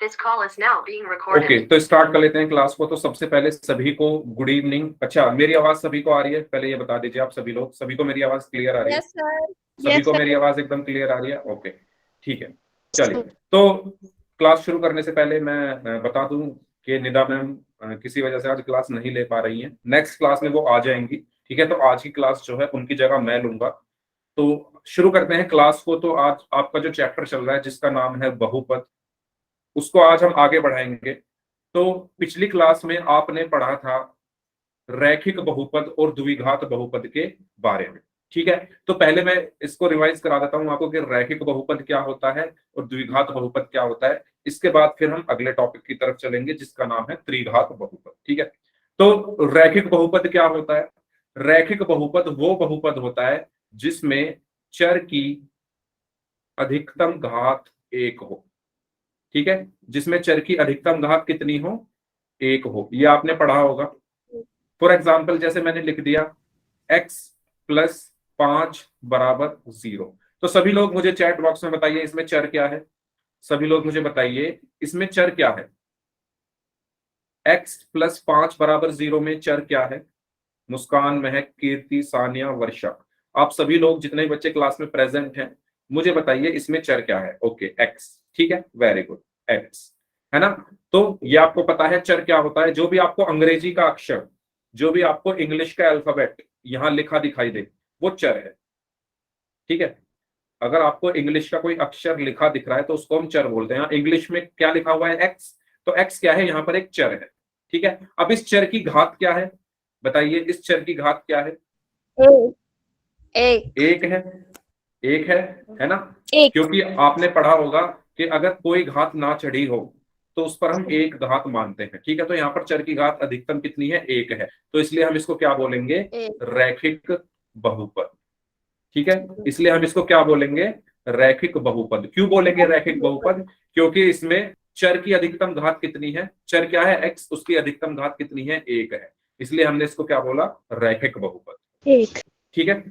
This call is now being recorded. Okay, तो start कर लेते हैं क्लास को। तो सबसे पहले सभी को गुड इवनिंग। अच्छा, मेरी आवाज सभी को आ रही है? पहले ये बता दीजिए आप सभी लोग, सभी को मेरी आवाज क्लियर आ रही है? Yes sir. सभी को मेरी आवाज एकदम क्लियर आ रही है? ओके, ठीक है। चलिए, तो क्लास शुरू करने से पहले मैं बता दूं कि निदा मैम किसी वजह से आज क्लास नहीं ले पा रही हैं। नेक्स्ट क्लास में वो आ जाएंगी, ठीक है। तो आज की क्लास जो है उनकी जगह मैं लूंगा। तो शुरू करते हैं क्लास को। तो आज आपका जो चैप्टर चल रहा है जिसका नाम है बहुपद, उसको आज हम आगे बढ़ाएंगे। तो पिछली क्लास में आपने पढ़ा था रैखिक बहुपद और द्विघात बहुपद के बारे में, ठीक है। तो पहले मैं इसको रिवाइज करा देता हूं आपको कि रैखिक बहुपद क्या होता है और द्विघात बहुपद क्या होता है। इसके बाद फिर हम अगले टॉपिक की तरफ चलेंगे जिसका नाम है त्रिघात बहुपद, ठीक है। तो रैखिक बहुपद क्या होता है? रैखिक बहुपद वो बहुपद होता है जिसमें चर की अधिकतम घात एक हो, ठीक है। जिसमें चर की अधिकतम घात कितनी हो? एक हो। ये आपने पढ़ा होगा। फॉर एग्जाम्पल जैसे मैंने लिख दिया x प्लस 5 बराबर 0। तो सभी लोग मुझे चैट बॉक्स में बताइए इसमें चर क्या है। सभी लोग मुझे बताइए इसमें चर क्या है। x प्लस 5 बराबर 0 में चर क्या है? मुस्कान, महक, कीर्ति, सानिया, वर्षा, आप सभी लोग जितने बच्चे क्लास में प्रेजेंट हैं मुझे बताइए इसमें चर क्या है। ओके, x, ठीक है, वेरी गुड, x है ना। तो ये आपको पता है चर क्या होता है। जो भी आपको अंग्रेजी का अक्षर, जो भी आपको इंग्लिश का अल्फाबेट यहां लिखा दिखाई दे वो चर है, ठीक है। अगर आपको इंग्लिश का कोई अक्षर लिखा दिख रहा है तो उसको हम चर बोलते हैं। इंग्लिश में क्या लिखा हुआ है? x, तो x क्या है? यहाँ पर एक चर है, ठीक है। अब इस चर की घात क्या है? बताइए इस चर की घात क्या है? एक है, एक है ना। क्योंकि आपने पढ़ा होगा कि अगर कोई घात ना चढ़ी हो तो उस पर हम एक घात मानते हैं, ठीक है। तो यहाँ पर चर की घात अधिकतम कितनी है? एक है। तो इसलिए हम इसको क्या बोलेंगे? रैखिक बहुपद, ठीक है। इसलिए हम इसको क्या बोलेंगे? रैखिक बहुपद। क्यों बोलेंगे रैखिक बहुपद? क्योंकि इसमें चर की अधिकतम घात कितनी है? चर क्या है? x, उसकी अधिकतम घात कितनी है? एक है। इसलिए हमने इसको क्या बोला? रैखिक बहुपद, एक, ठीक है।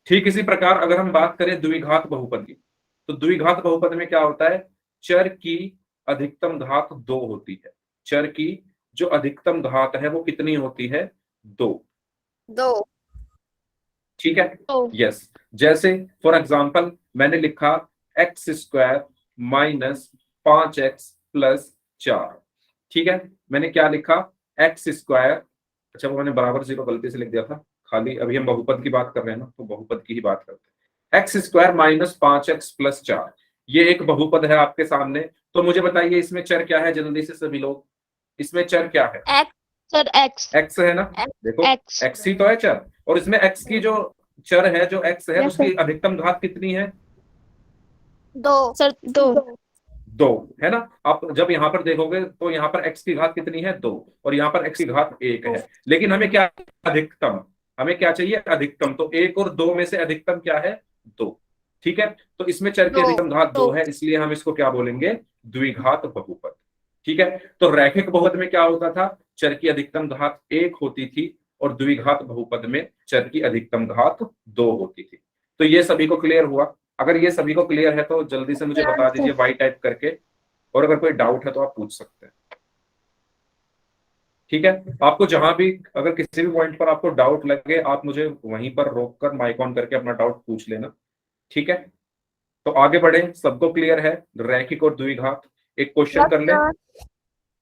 ठीक इसी प्रकार अगर हम बात करें द्विघात बहुपद की, तो द्विघात बहुपद में क्या होता है? चर की अधिकतम घात 2 होती है। चर की जो अधिकतम घात है वो कितनी होती है? 2, ठीक है। यस, जैसे फॉर एग्जाम्पल मैंने लिखा x square minus 5x plus 4, ठीक है। मैंने क्या लिखा? एक्स स्क्वायर, अच्छा वो मैंने बराबर 0 गलती से लिख दिया था, खाली अभी हम बहुपद की बात कर रहे हैं ना, तो बहुपद की ही बात करते हैं। X square minus 5x plus 4, ये एक बहुपद है आपके सामने। तो मुझे बताइए इसमें चर क्या है? जल्दी से सभी लोग, इसमें चर क्या है? x है ना। देखो x ही तो है चर, और इसमें x की जो चर है, जो x है, उसकी अधिकतम घात कितनी है? 2 है ना। आप जब यहाँ पर देखोगे तो यहाँ पर x की घात कितनी है? 2, और यहाँ पर x की घात 1 है। लेकिन हमें क्या अधिकतम, हमें क्या चाहिए? अधिकतम। तो 1 और 2 में से अधिकतम क्या है? 2, ठीक है। तो इसमें चर की अधिकतम घात 2 है, इसलिए हम इसको क्या बोलेंगे? द्विघात बहुपद, ठीक है। तो रैखिक बहुपद में क्या होता था? चर की अधिकतम घात 1 होती थी, और द्विघात बहुपद में चर की अधिकतम घात 2 होती थी। तो ये सभी को क्लियर हुआ? अगर ये सभी को क्लियर है तो जल्दी से मुझे बता दीजिए वाई टाइप करके, और अगर कोई डाउट है तो आप पूछ सकते हैं, ठीक है। आपको जहां भी अगर किसी भी पॉइंट पर आपको डाउट लगे आप मुझे वहीं पर रोककर माइक ऑन करके अपना डाउट पूछ लेना, ठीक है। तो आगे बढ़े, सबको क्लियर है रैखिक और द्विघात? एक क्वेश्चन कर ले,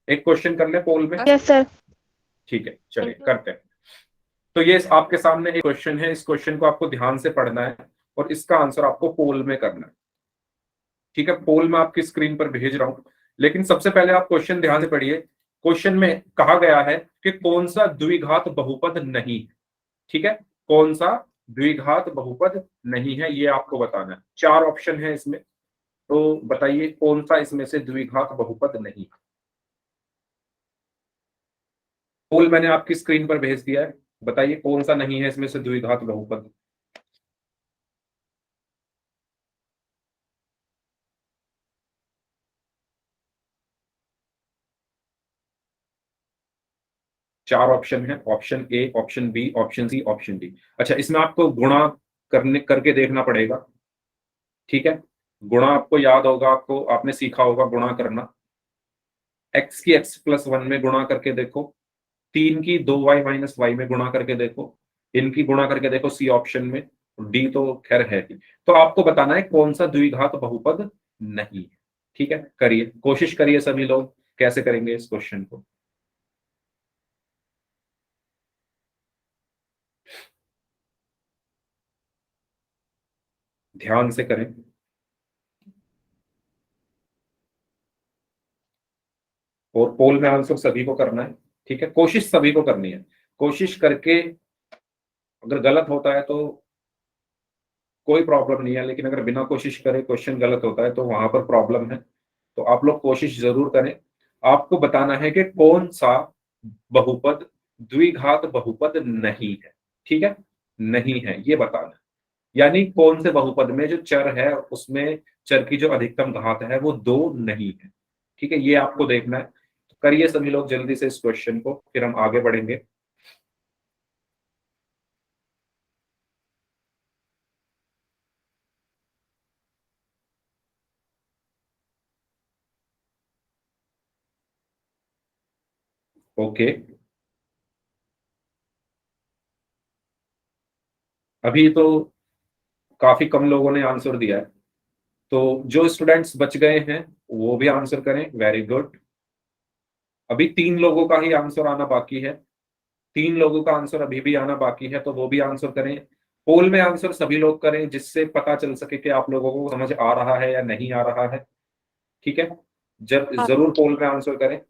एक क्वेश्चन कर ले पोल में। Yes sir. ठीक है, चलिए करते हैं। तो ये आपके सामने एक क्वेश्चन है, इस क्वेश्चन को आपको ध्यान से पढ़ना है और इसका आंसर आपको पोल में करना है, ठीक है। पोल में आपकी स्क्रीन पर भेज रहा हूं, लेकिन सबसे पहले आप क्वेश्चन ध्यान से पढ़िए। क्वेश्चन में कहा गया है कि कौन सा द्विघात बहुपद नहीं, ठीक है। कौन सा द्विघात बहुपद नहीं है ये आपको बताना है। 4 ऑप्शन है इसमें, तो बताइए कौन सा इसमें से द्विघात बहुपद नहीं। पोल मैंने आपकी स्क्रीन पर भेज दिया है, बताइए कौन सा नहीं है इसमें से द्विघात बहुपद। चार ऑप्शन है, option A, option B, option C, option D. अच्छा, इसमें आपको गुणा करके देखना पड़ेगा, ठीक है। गुणा आपको याद होगा, आपको आपने सीखा होगा गुणा करना। x की x+1 में गुणा करके देखो, 3 की 2y माइनस वाई में गुणा करके देखो, इनकी गुणा करके देखो सी ऑप्शन में, डी तो खैर है ही। तो आपको बताना है कौन सा द्विघात बहुपद नहीं है। ठीक है, करिए, कोशिश करिए सभी लोग, कैसे करेंगे इस क्वेश्चन को। ध्यान से करें, और पोल में आंसर सभी को करना है। ठीक है, कोशिश सभी को करनी है, कोशिश करके अगर गलत होता है तो कोई प्रॉब्लम नहीं है, लेकिन अगर बिना कोशिश करे क्वेश्चन गलत होता है तो वहां पर प्रॉब्लम है। तो आप लोग कोशिश जरूर करें। आपको बताना है कि कौन सा बहुपद द्विघात बहुपद नहीं है। ठीक है, नहीं है ये बताना है, यानी कौन से बहुपद में जो चर है उसमें चर की जो अधिकतम घात है वो 2 नहीं है। ठीक है, ये आपको देखना है। तो करिए सभी लोग जल्दी से इस क्वेश्चन को, फिर हम आगे बढ़ेंगे। ओके, अभी तो काफी कम लोगों ने आंसर दिया है, तो जो स्टूडेंट्स बच गए हैं वो भी आंसर करें। Very good. अभी 3 लोगों का ही आंसर आना बाकी है, 3 लोगों का आंसर अभी भी आना बाकी है, तो वो भी आंसर करें। पोल में आंसर सभी लोग करें, जिससे पता चल सके कि आप लोगों को समझ आ रहा है या नहीं आ रहा है। ठीक है, जब जरूर पोल में आंसर करें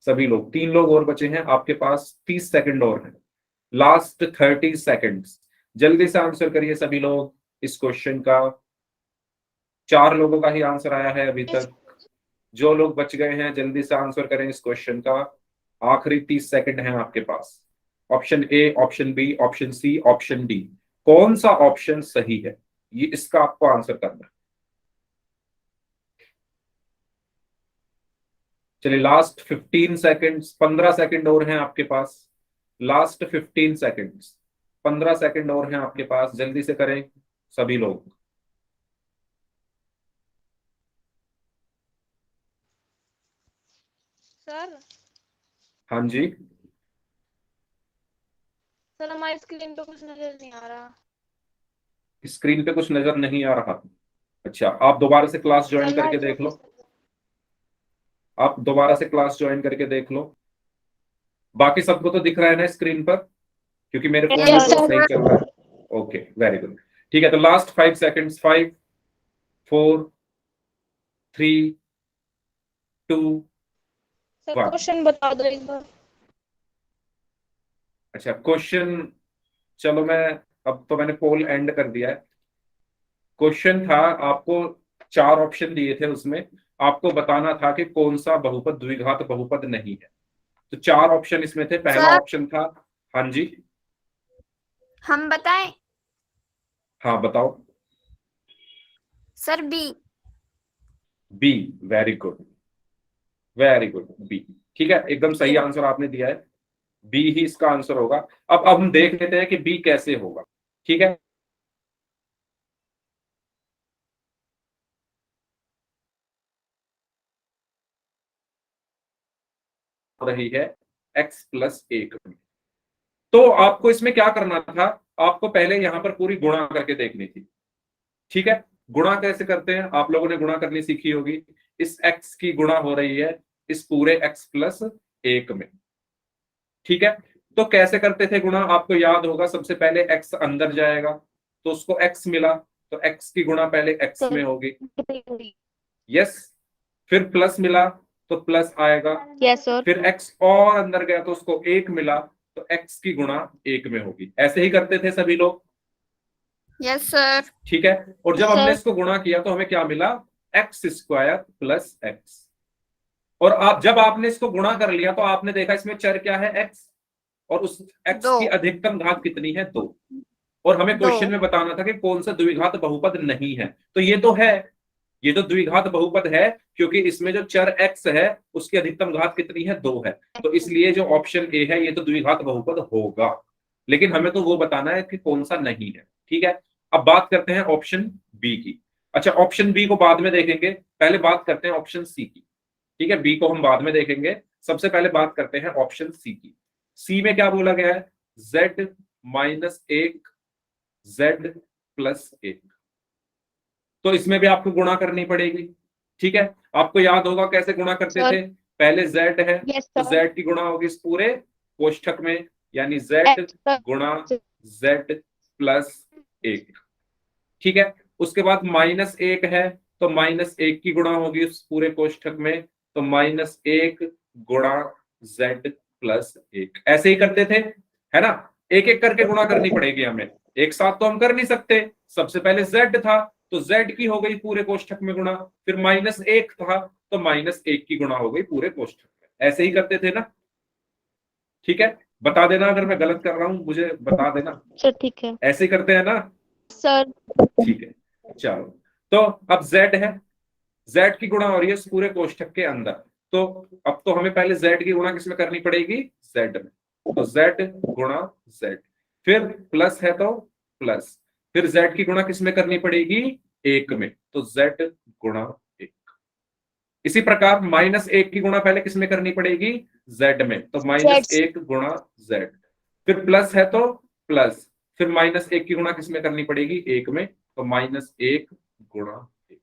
सभी लोग। 3 लोग और बचे हैं, आपके पास 30 सेकंड और हैं, लास्ट 30 सेकंड्स। जल्दी से आंसर करिए सभी लोग इस क्वेश्चन का। 4 लोगों का ही आंसर आया है अभी तक। जो लोग बच गए हैं जल्दी से आंसर करें इस क्वेश्चन का। आखिरी 30 सेकंड है आपके पास। Option A, option B, option C, option D, कौन सा ऑप्शन सही है, ये इसका आपको आंसर करना है। चलिए, लास्ट 15 सेकंड्स, 15 सेकंड और हैं आपके पास। लास्ट 15 सेकंड्स, 15 सेकंड और हैं आपके पास, जल्दी से करें सभी लोग। सर हाँ जी, सर हमारी स्क्रीन पे कुछ नजर नहीं आ रहा। स्क्रीन पे कुछ नजर नहीं आ रहा। अच्छा, आप दोबारा से क्लास ज्वाइन चल रहा करके है देख लो, छोटी आप दोबारा से क्लास ज्वाइन करके देख लो। बाकी सबको तो दिख रहा है ना स्क्रीन पर, क्योंकि मेरे फोन में Yes, तो sir. सही चल रहा है। Okay, very good. ठीक है, तो लास्ट 5 सेकंड्स, 5, 4, 3, 2, सर 1। क्वेश्चन बता दो एक बार। अच्छा, क्वेश्चन, चलो मैं, अब तो मैंने पोल एंड कर दिया है। क्वेश्चन था, आपको 4 ऑप्शन दिए थे, उसमें आपको बताना था कि कौन सा बहुपद द्विघात बहुपद नहीं है। तो 4 ऑप्शन इसमें थे। पहला सर, ऑप्शन था, हाँ जी, हम बताएं? हाँ बताओ। Sir B. B, very good, very good, B. ठीक है, एकदम सही आंसर आपने दिया है, बी ही इसका आंसर होगा। अब हम देख लेते हैं कि बी कैसे होगा। ठीक है, रही है x+1 में। तो आपको इसमें क्या करना था, आपको पहले यहां पर पूरी गुणा करके देखनी थी। ठीक है, गुणा कैसे करते हैं आप लोगों ने गुणा करनी सीखी होगी। इस x की गुणा हो रही है इस पूरे x+1 में। ठीक है, तो कैसे करते थे गुणा, आपको याद होगा, सबसे पहले x अंदर जाएगा तो उसको x मिला, तो x की गुणा पहले x में होगी। यस, फिर प्लस मिला तो प्लस आएगा। Yes sir. फिर x और अंदर गया तो उसको 1 मिला, तो x की गुणा 1 में होगी। ऐसे ही करते थे सभी लोग। Yes sir. ठीक है, और जब सर। हमने इसको गुणा किया तो हमें क्या मिला, x² + x। और आप जब आपने इसको गुणा कर लिया तो आपने देखा इसमें चर क्या है, x, और उस x दो। की अधिकतम घात कितनी है, 2। और हमें दो। क्वेश्चन में बताना था कि कौन सा द्विघात बहुपद नहीं है। तो ये तो है, ये तो द्विघात बहुपद है, क्योंकि इसमें जो चर x है उसकी अधिकतम घात कितनी है, 2 है। तो इसलिए जो ऑप्शन ए है ये तो द्विघात बहुपद होगा, लेकिन हमें तो वो बताना है कि कौन सा नहीं है। ठीक है, अब बात करते हैं ऑप्शन बी की। अच्छा, ऑप्शन बी को बाद में देखेंगे, पहले बात करते हैं ऑप्शन सी की। ठीक है, बी को हम बाद में देखेंगे। सबसे पहले बात करते हैं ऑप्शन सी की। सी में क्या बोला गया है, z माइनस 1 z प्लस 1। तो इसमें भी आपको गुणा करनी पड़ेगी। ठीक है, आपको याद होगा कैसे गुणा करते सर। थे, पहले z है यस तो सर। z की गुणा होगी इस पूरे कोष्ठक में, यानी z गुणा z प्लस 1। ठीक है, उसके बाद माइनस 1 है तो माइनस 1 की गुणा होगी उस पूरे कोष्ठक में, तो माइनस 1 गुणा z प्लस 1। ऐसे ही करते थे, है ना, एक एक करके गुणा करनी पड़ेगी हमें, एक साथ तो हम कर नहीं सकते। सबसे पहले z था तो z की हो गई पूरे कोष्ठक में गुणा, फिर माइनस 1 था तो माइनस 1 की गुणा हो गई पूरे कोष्ठक में। ऐसे ही करते थे ना। ठीक है, बता देना अगर मैं गलत कर रहा हूं, मुझे बता देना। सर ठीक है ऐसे ही करते हैं ना। सर। ठीक है, चलो, तो अब z है, z की गुणा हो रही है इस पूरे कोष्ठक के अंदर, तो अब तो हमें पहले z की गुणा किसमें करनी पड़ेगी, z में। तो z गुणा z, फिर प्लस है तो प्लस, फिर z की गुणा किसमें करनी पड़ेगी, 1 में, तो z गुणा 1। इसी प्रकार माइनस 1 की गुणा पहले किसमें करनी पड़ेगी, z में, तो माइनस 1 गुणा z, फिर प्लस है तो प्लस, फिर माइनस 1 की गुणा किसमें करनी पड़ेगी, 1 में, तो माइनस 1 गुणा 1।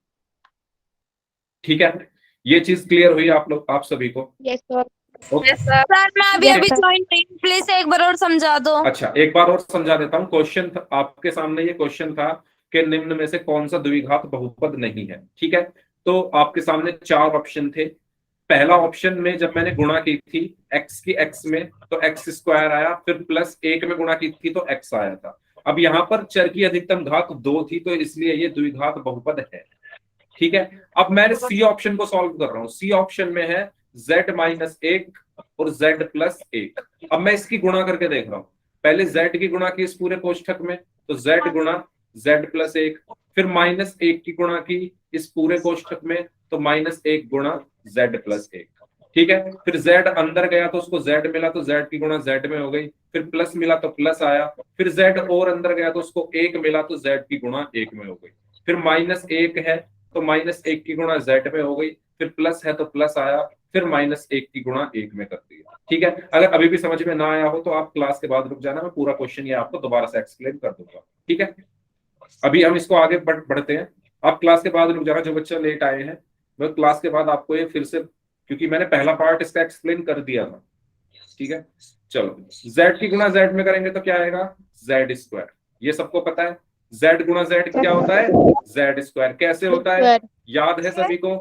ठीक है, ये चीज क्लियर हुई आप लोग, आप सभी को। Yes sir. ओके। सर मैं अभी Yes, अभी sir. ज्वाइन हुई, प्लीज एक बार और समझा दो। अच्छा, एक बार और समझा देता हूँ। क्वेश्चन था आपके सामने, ये क्वेश्चन था कि निम्न में से कौन सा द्विघात बहुपद नहीं है। ठीक है, तो आपके सामने 4 ऑप्शन थे। पहला ऑप्शन में जब मैंने गुणा की थी x की x में तो x स्क्वायर आया, फिर प्लस 1 में गुणा की थी तो x आया था। अब यहाँ पर चर की अधिकतम घात 2 थी तो इसलिए ये द्विघात बहुपद है। ठीक है, अब मैं सी ऑप्शन को सॉल्व कर रहा हूँ। सी ऑप्शन में है z माइनस 1 और z प्लस 1। अब मैं इसकी गुणा करके देख रहा हूँ, पहले z की गुणा की इस पूरे कोष्ठक में, तो z गुणा z प्लस 1, फिर माइनस 1 की गुणा की इस पूरे कोष्ठक में, तो माइनस 1 गुणा z प्लस 1। ठीक है, फिर z अंदर गया तो उसको z मिला तो z की गुणा z में हो गई, फिर प्लस मिला तो प्लस आया, फिर z और अंदर गया तो उसको 1 मिला तो z की गुणा 1 में हो गई, फिर माइनस 1 है तो माइनस 1 की गुणा z में हो गई, फिर प्लस है तो प्लस आया, फिर माइनस 1 की गुणा 1 में कर दिया। ठीक है, अगर अभी भी समझ में ना आया हो तो आप क्लास के बाद रुक जाना, मैं पूरा क्वेश्चन ये आपको दोबारा से एक्सप्लेन कर दूंगा। ठीक है, अभी हम इसको आगे बढ़ते हैं। आप क्लास के बाद रुक जाना, जो बच्चे लेट आए हैं वो क्लास के बाद आपको ये फिर से, क्योंकि मैंने पहला पार्ट इसका एक्सप्लेन कर दिया था। ठीक है, चलो, z की गुणा z में करेंगे तो क्या आएगा, z स्क्वायर। ये सबको पता है, z गुणा z क्या होता है, z स्क्वायर। कैसे होता है, याद है सभी को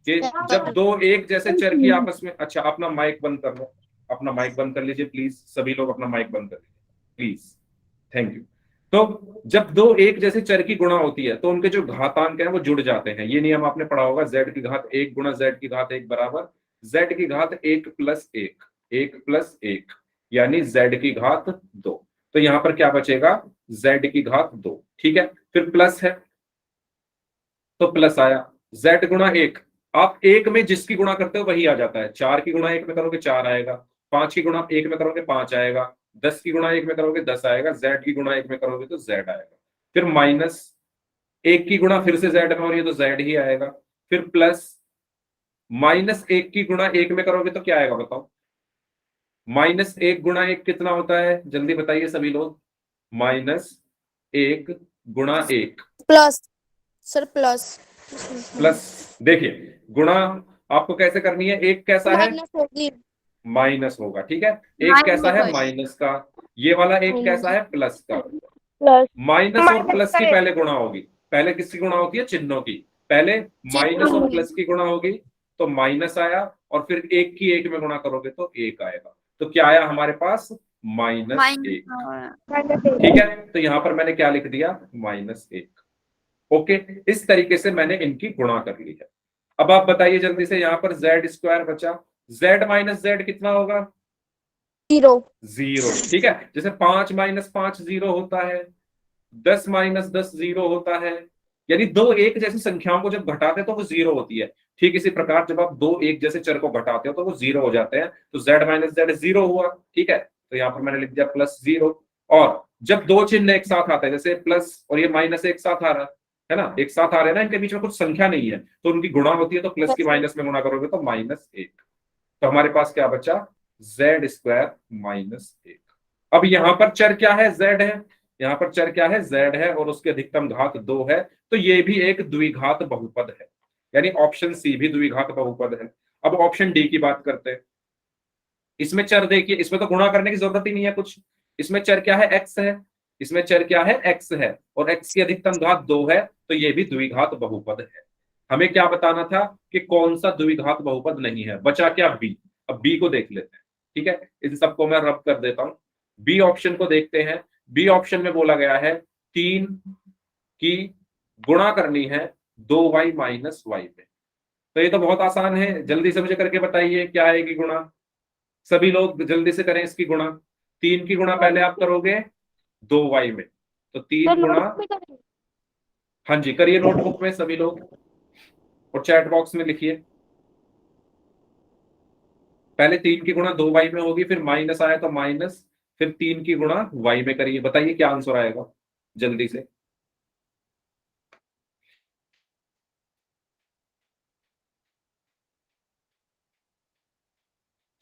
कि जब दो एक जैसे चर की आपस में, अच्छा अपना माइक बंद कर लो, अपना माइक बंद कर लीजिए प्लीज, सभी लोग अपना माइक बंद कर लीजिए प्लीज, थैंक यू। तो जब दो एक जैसे चर की गुणा होती है तो उनके जो घातांक है वो जुड़ जाते हैं। ये नियम आपने पढ़ा होगा, z की घात 1 गुणा z की घात 1 बराबर z की घात 1 प्लस 1, 1 प्लस 1, यानी z की घात 2। तो यहां पर क्या बचेगा, z की घात 2। ठीक है, फिर प्लस है तो प्लस आया, z गुणा 1, आप 1 में जिसकी गुणा करते हो वही आ जाता है। 4 की गुणा 1 में करोगे 4 आएगा, 5 की गुणा 1 में करोगे 5 आएगा, 10 की गुणा 1 में करोगे 10 आएगा, z की गुणा 1 में करोगे तो z आएगा, फिर माइनस 1 की गुणा फिर से z में हो रही है तो z ही आएगा, फिर प्लस माइनस 1 की गुणा 1 में करोगे तो क्या आएगा बताओ, माइनस 1 गुणा 1 कितना होता है, जल्दी बताइए सभी लोग, माइनस 1 गुणा 1 प्लस सर, प्लस प्लस। देखिए गुणा आपको कैसे करनी है, एक कैसा है, माइनस होगी। माइनस होगा। ठीक है, एक कैसा है माइनस का, ये वाला एक कैसा है प्लस का। प्लस माइनस और प्लस की पहले गुणा होगी, पहले किसकी गुणा होती है, चिन्हों की। पहले माइनस और प्लस की गुणा होगी तो माइनस आया, और फिर एक की एक में गुणा करोगे तो एक आएगा, तो क्या आया हमारे पास, -1। ठीक है, तो यहां पर मैंने क्या लिख दिया, -1। ओके, इस तरीके से मैंने इनकी गुणा कर ली है। अब आप बताइए जल्दी से, यहां पर z स्क्वायर बचा, z माइनस z कितना होगा, 0। 0। ठीक है, जैसे 5 माइनस 5 0 होता है, 10 माइनस 10 0 होता है, यानी दो एक जैसी संख्याओं को जब घटाते हैं तो वो 0 होती है। ठीक इसी प्रकार जब आप दो एक जैसे चर को घटाते हो तो वो 0 हो जाते हैं, तो z माइनस z 0 हुआ। ठीक है, तो यहाँ पर मैंने लिख दिया +0। और जब दो चिन्ह एक साथ आते हैं, जैसे प्लस और ये माइनस एक साथ आ रहा है, है ना, एक साथ आ रहे हैं ना, इनके बीच में कुछ संख्या नहीं है, तो उनकी गुणा होती है, तो प्लस की माइनस में गुणा करोगे तो -1। तो हमारे पास क्या बचा, z स्क्वायर -1। अब यहाँ पर चर क्या है, z है, यहाँ पर चर क्या है, z है, और उसकी अधिकतम घात 2 है, तो ये भी एक द्विघात बहुपद है, यानी ऑप्शन सी भी द्विघात बहुपद है। अब ऑप्शन डी की बात करते हैं। इसमें चर देखिए, इसमें तो गुणा करने की जरूरत ही नहीं है कुछ, इसमें चर क्या है, x है, इसमें चर क्या है, x है, और x की अधिकतम घात 2 है, तो ये भी द्विघात बहुपद है। हमें क्या बताना था कि कौन सा द्विघात बहुपद नहीं है, बचा क्या, बी। अब बी को देख लेते हैं, ठीक है, इन सबको मैं रब कर देता हूं। बी ऑप्शन को देखते हैं। बी ऑप्शन में बोला गया है 3 की गुणा करनी है 2y - y पे। तो ये तो बहुत आसान है, जल्दी से मुझे करके बताइए क्या आएगी गुणा। सभी लोग जल्दी से करें इसकी गुणा। 3 की गुणा पहले आप करोगे 2y में, तो 3 गुणा, हाँ जी करिए नोटबुक में सभी लोग, और चैट बॉक्स में लिखिए। पहले 3 की गुणा 2y में होगी, फिर माइनस आया तो माइनस, फिर 3 की गुणा y में करिए, बताइए क्या आंसर आएगा जल्दी से।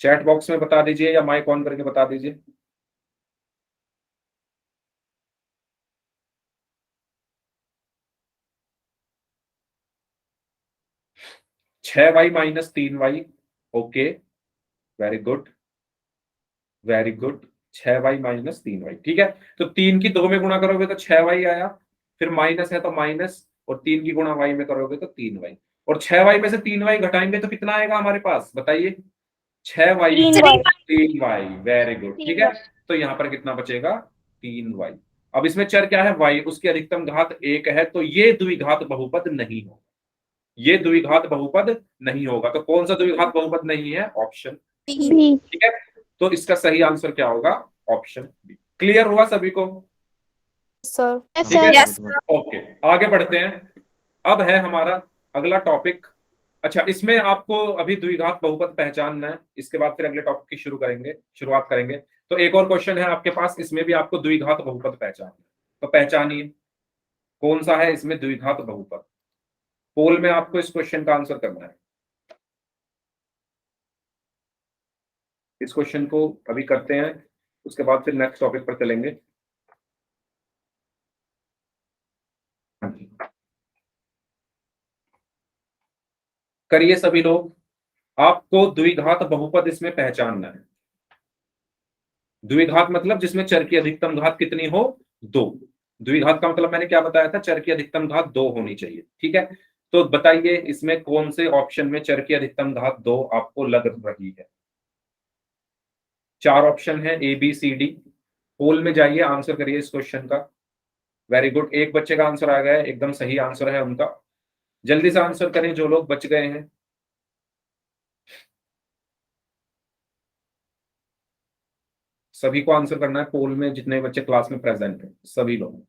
चैट बॉक्स में बता दीजिए या माइक ऑन करके बता दीजिए। 6y - 3y। Okay, very good, very good. 6y - 3y, ठीक है। तो 3 की 2 में गुणा करोगे तो 6y आया, फिर माइनस है तो माइनस, और 3 की गुणा y में करोगे तो 3y, और 6y में से 3y घटाएंगे तो कितना आएगा हमारे पास, बताइए। 6y 3y, वेरी गुड, ठीक है। तो यहाँ पर कितना बचेगा, 3y। अब इसमें चर क्या है, y, उसकी अधिकतम घात 1 है, तो ये द्विघात बहुपद नहीं होगा, ये द्विघात बहुपद नहीं होगा। तो कौन सा द्विघात बहुपद नहीं है, ऑप्शन बी, ठीक है। तो इसका सही आंसर क्या होगा, ऑप्शन बी। क्लियर हुआ सभी को, सर। ठीक है। Yes, ओके, आगे बढ़ते हैं। अब है हमारा अगला टॉपिक। अच्छा, इसमें आपको अभी द्विघात बहुपद पहचानना है, इसके बाद फिर अगले टॉपिक की शुरुआत करेंगे। तो एक और क्वेश्चन है आपके पास, इसमें भी आपको द्विघात बहुपद पहचानना है, तो पहचानिए कौन सा है इसमें द्विघात बहुपद। पोल में आपको इस क्वेश्चन का आंसर करना है। इस क्वेश्चन को अभी करते हैं, उसके बाद फिर नेक्स्ट टॉपिक पर चलेंगे। हाँ जी, करिए सभी लोग। आपको द्विघात बहुपद इसमें पहचानना है। द्विघात मतलब जिसमें चर की अधिकतम घात कितनी हो, 2। द्विघात का मतलब मैंने क्या बताया था, चर की अधिकतम घात 2 होनी चाहिए, ठीक है। तो बताइए इसमें कौन से ऑप्शन में चर की अधिकतम घात 2 आपको लग रही है। 4 ऑप्शन है, ए बी सी डी। पोल में जाइए, आंसर करिए इस क्वेश्चन का। वेरी गुड, एक बच्चे का आंसर आ गया है, एकदम सही आंसर है उनका। जल्दी से आंसर करें जो लोग बच गए हैं। सभी को आंसर करना है, पोल में जितने बच्चे क्लास में प्रेजेंट हैं सभी लोग।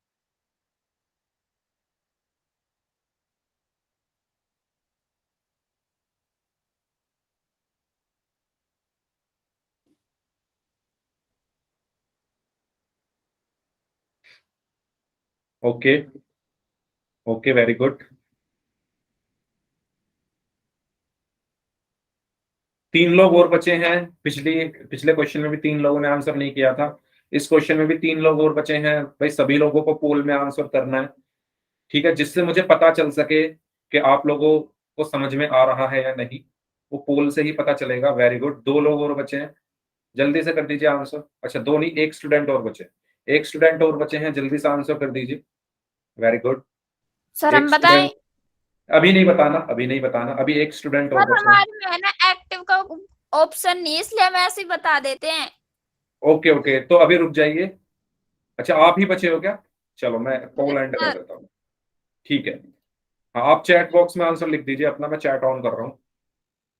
Okay, okay, very good. 3 लोग और बचे हैं। पिछले क्वेश्चन में भी 3 लोगों ने आंसर नहीं किया था, इस क्वेश्चन में भी 3 लोग और बचे हैं। भाई सभी लोगों को पोल में आंसर करना है, ठीक है, जिससे मुझे पता चल सके कि आप लोगों को समझ में आ रहा है या नहीं, वो पोल से ही पता चलेगा। वेरी गुड, 2 लोग और बचे हैं, जल्दी से कर दीजिए आंसर। अच्छा, 2 नहीं, 1 स्टूडेंट और बचे, 1 स्टूडेंट और बचे हैं, जल्दी से आंसर कर दीजिए। Very good. सर एक हम बताएं। स्टूडेंट, अभी नहीं बताना, अभी नहीं बताना, अभी 1 स्टूडेंट और सर बचे हैं। हमारे में ना एक्टिव का ऑप्शन नहीं, इसलिए हम ऐसे ही बता देते हैं। ओके, ओके, तो अभी रुक जाइए। अच्छा, आप ही बचे हो क्या, चलो मैं कॉल एंड कर देता हूँ, ठीक है। हाँ, आप चैट बॉक्स में आंसर लिख दीजिए अपना, मैं चैट ऑन कर रहा हूँ,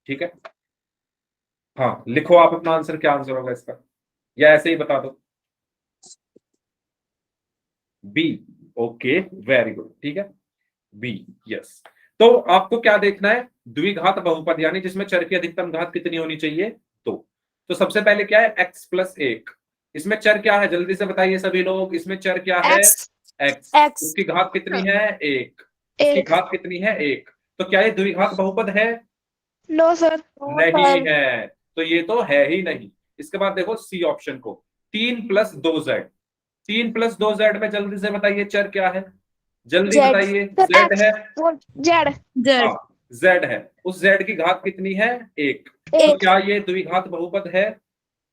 ठीक है। हाँ, लिखो आप अपना आंसर, क्या आंसर होगा इसका, या ऐसे ही बता दो। बी, ओके, वेरी गुड, ठीक है, बी, यस। तो आपको क्या देखना है, द्विघात बहुपद, यानी जिसमें चर की अधिकतम घात कितनी होनी चाहिए, 2। तो सबसे पहले क्या है, x + 1। इसमें चर क्या है, जल्दी से बताइए सभी लोग, इसमें चर क्या है, एक्स, X उसकी घात कितनी है 1, उसकी एक घात कितनी है 1, तो क्या ये द्विघात बहुपद है? नो सर नहीं है, तो ये तो है ही नहीं। इसके बाद देखो सी ऑप्शन को, 3 + 2z, 3 + 2z में जल्दी से बताइए चर क्या है, जल्दी Z बताइए। सर z X है, और Z हाँ z है, उस z की घात कितनी है 1, तो एक क्या ये द्विघात बहुपद है?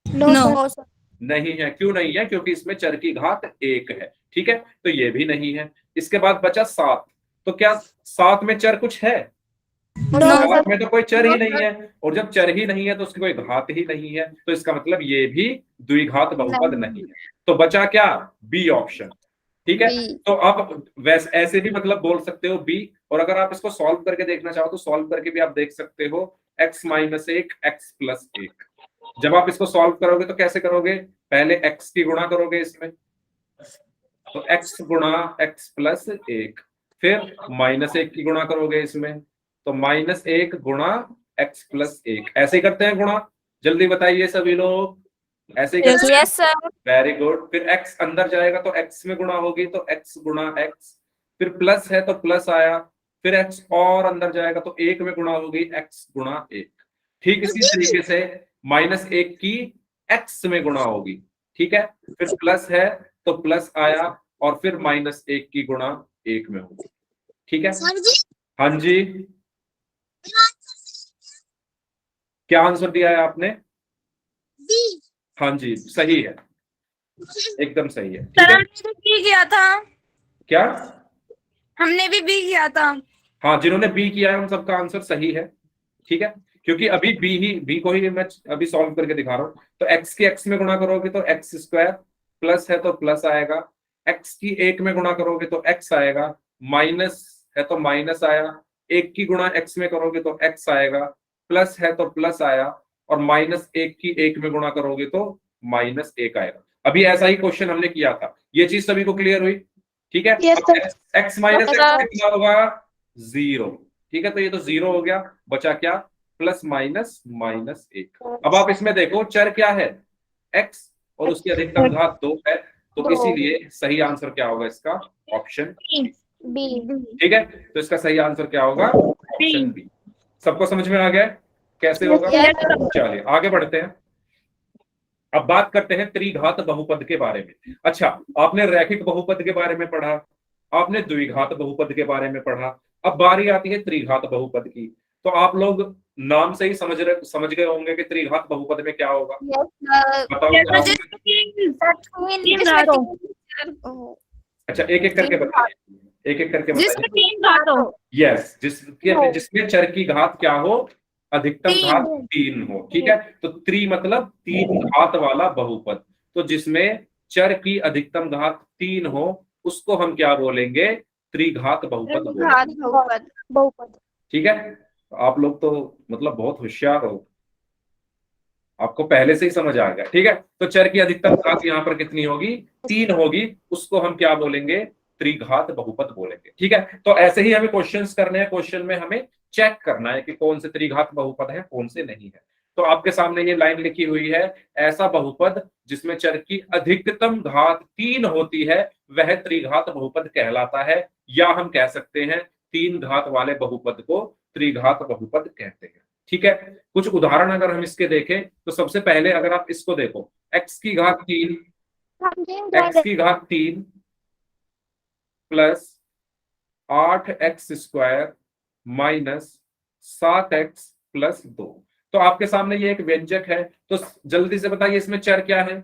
नो सर नहीं है। क्यों नहीं है? क्योंकि इसमें चर की घात 1 है। ठीक है, तो ये भी नहीं है। इसके बाद बचा 7, तो क्या 7 में चर कुछ है? नो सात सर में तो कोई चर ही No, नहीं है, और जब चर ही नहीं है तो उसकी कोई घात ही नहीं है, तो इसका मतलब ये भी द्विघात बहुपद नहीं है। तो बचा क्या? B option. ठीक है, B। तो आप वैसे ऐसे भी मतलब बोल सकते हो बी, और अगर आप इसको सॉल्व करके देखना चाहो तो सॉल्व करके भी आप देख सकते हो x - 1 x + 1। जब आप इसको सॉल्व करोगे तो कैसे करोगे? पहले x की गुणा करोगे इसमें, तो x गुणा x + 1, फिर -1 की गुणा करोगे इसमें, तो -1 गुणा x + 1। ऐसे ही करते हैं गुणा, जल्दी बताइए सभी लोग, ऐसे ही करते हैं। Yes sir। Very good. फिर x अंदर जाएगा तो x में गुणा होगी, तो x गुणा x, फिर प्लस है तो प्लस आया, फिर x और अंदर जाएगा तो 1 में गुणा होगी, x गुणा 1। ठीक इसी तरीके से -1 की x में गुणा होगी, ठीक है, फिर प्लस है तो प्लस आया, और फिर -1 की गुणा 1 में होगी। ठीक है, हाँ जी, क्या आंसर दिया है आपने? हाँ जी, सही है, एकदम सही है। ठीक सर है, हमने तो B किया था। क्या? हमने भी B किया था। हाँ, जिन्होंने बी किया है उन सबका आंसर सही है। ठीक है, क्योंकि अभी बी को ही मैं अभी सॉल्व करके दिखा रहा हूं। तो x की x में गुणा करोगे तो x², प्लस है तो प्लस आएगा, x की 1 में गुणा करोगे तो x आएगा, माइनस है तो माइनस आया, 1 की गुणा x में करोगे तो x आएगा, प्लस है तो प्लस आया, और -1 की 1 में गुणा करोगे तो -1 आएगा। अभी ऐसा ही क्वेश्चन हमने किया था। ये चीज सभी को क्लियर हुई? ठीक है, Yes, अब sir. x - x कितना होगा? 0। ठीक है, तो ये तो 0 हो गया, बचा क्या? Plus minus -1। अब आप इसमें देखो चर क्या है? x, और उसकी अधिकतम घात 2 है, तो दो। इसीलिए सही आंसर क्या होगा इसका? ऑप्शन। B ठीक है, तो इसका सही आंसर क्या होगा? Option B. सबको समझ में आ गया है कैसे Yes, होगा? sir. चलिए आगे बढ़ते हैं। अब बात करते हैं त्रिघात बहुपद के बारे में। अच्छा, आपने रैखिक बहुपद के बारे में पढ़ा, आपने द्विघात बहुपद के बारे में पढ़ा, अब बारी आती है त्रिघात बहुपद की। तो आप लोग नाम से ही समझ गए होंगे कि त्रिघात बहुपद में क्या होगा। बताओ क्या होगा? अच्छा, एक एक करके बताइए, एक एक करके जिसमें बताइए। 3 घात हो। यस, जिसमें चर की घात क्या हो? अधिकतम घात 3 हो। ठीक है, तो त्रि मतलब 3 घात वाला बहुपद, तो जिसमें चर की अधिकतम घात 3 हो उसको हम क्या बोलेंगे? त्रिघात बहुपद बोलेंगे। बहुपद ठीक है, तो आप लोग तो मतलब बहुत होशियार हो, आपको पहले से ही समझ आ गया। ठीक है, तो चर की अधिकतम घात यहाँ पर कितनी होगी? 3 होगी, उसको हम क्या बोलेंगे? त्रिघात बहुपद बोलेंगे। ठीक है, तो ऐसे ही हमें क्वेश्चंस करने हैं, क्वेश्चन में हमें चेक करना है कि कौन से त्रिघात बहुपद है कौन से नहीं है। तो आपके सामने ये लाइन लिखी हुई है, ऐसा बहुपद जिसमें चर की अधिकतम घात 3 होती है वह त्रिघात बहुपद कहलाता है, या हम कह सकते हैं 3 घात वाले बहुपद को त्रिघात बहुपद कहते हैं। ठीक है, कुछ उदाहरण अगर हम इसके देखें तो सबसे पहले अगर आप इसको देखो, x की घात 3, x की घात 3 प्लस 8x² माइनस 7x + 2। तो आपके सामने ये एक व्यंजक है, तो जल्दी से बताइए इसमें चर क्या है?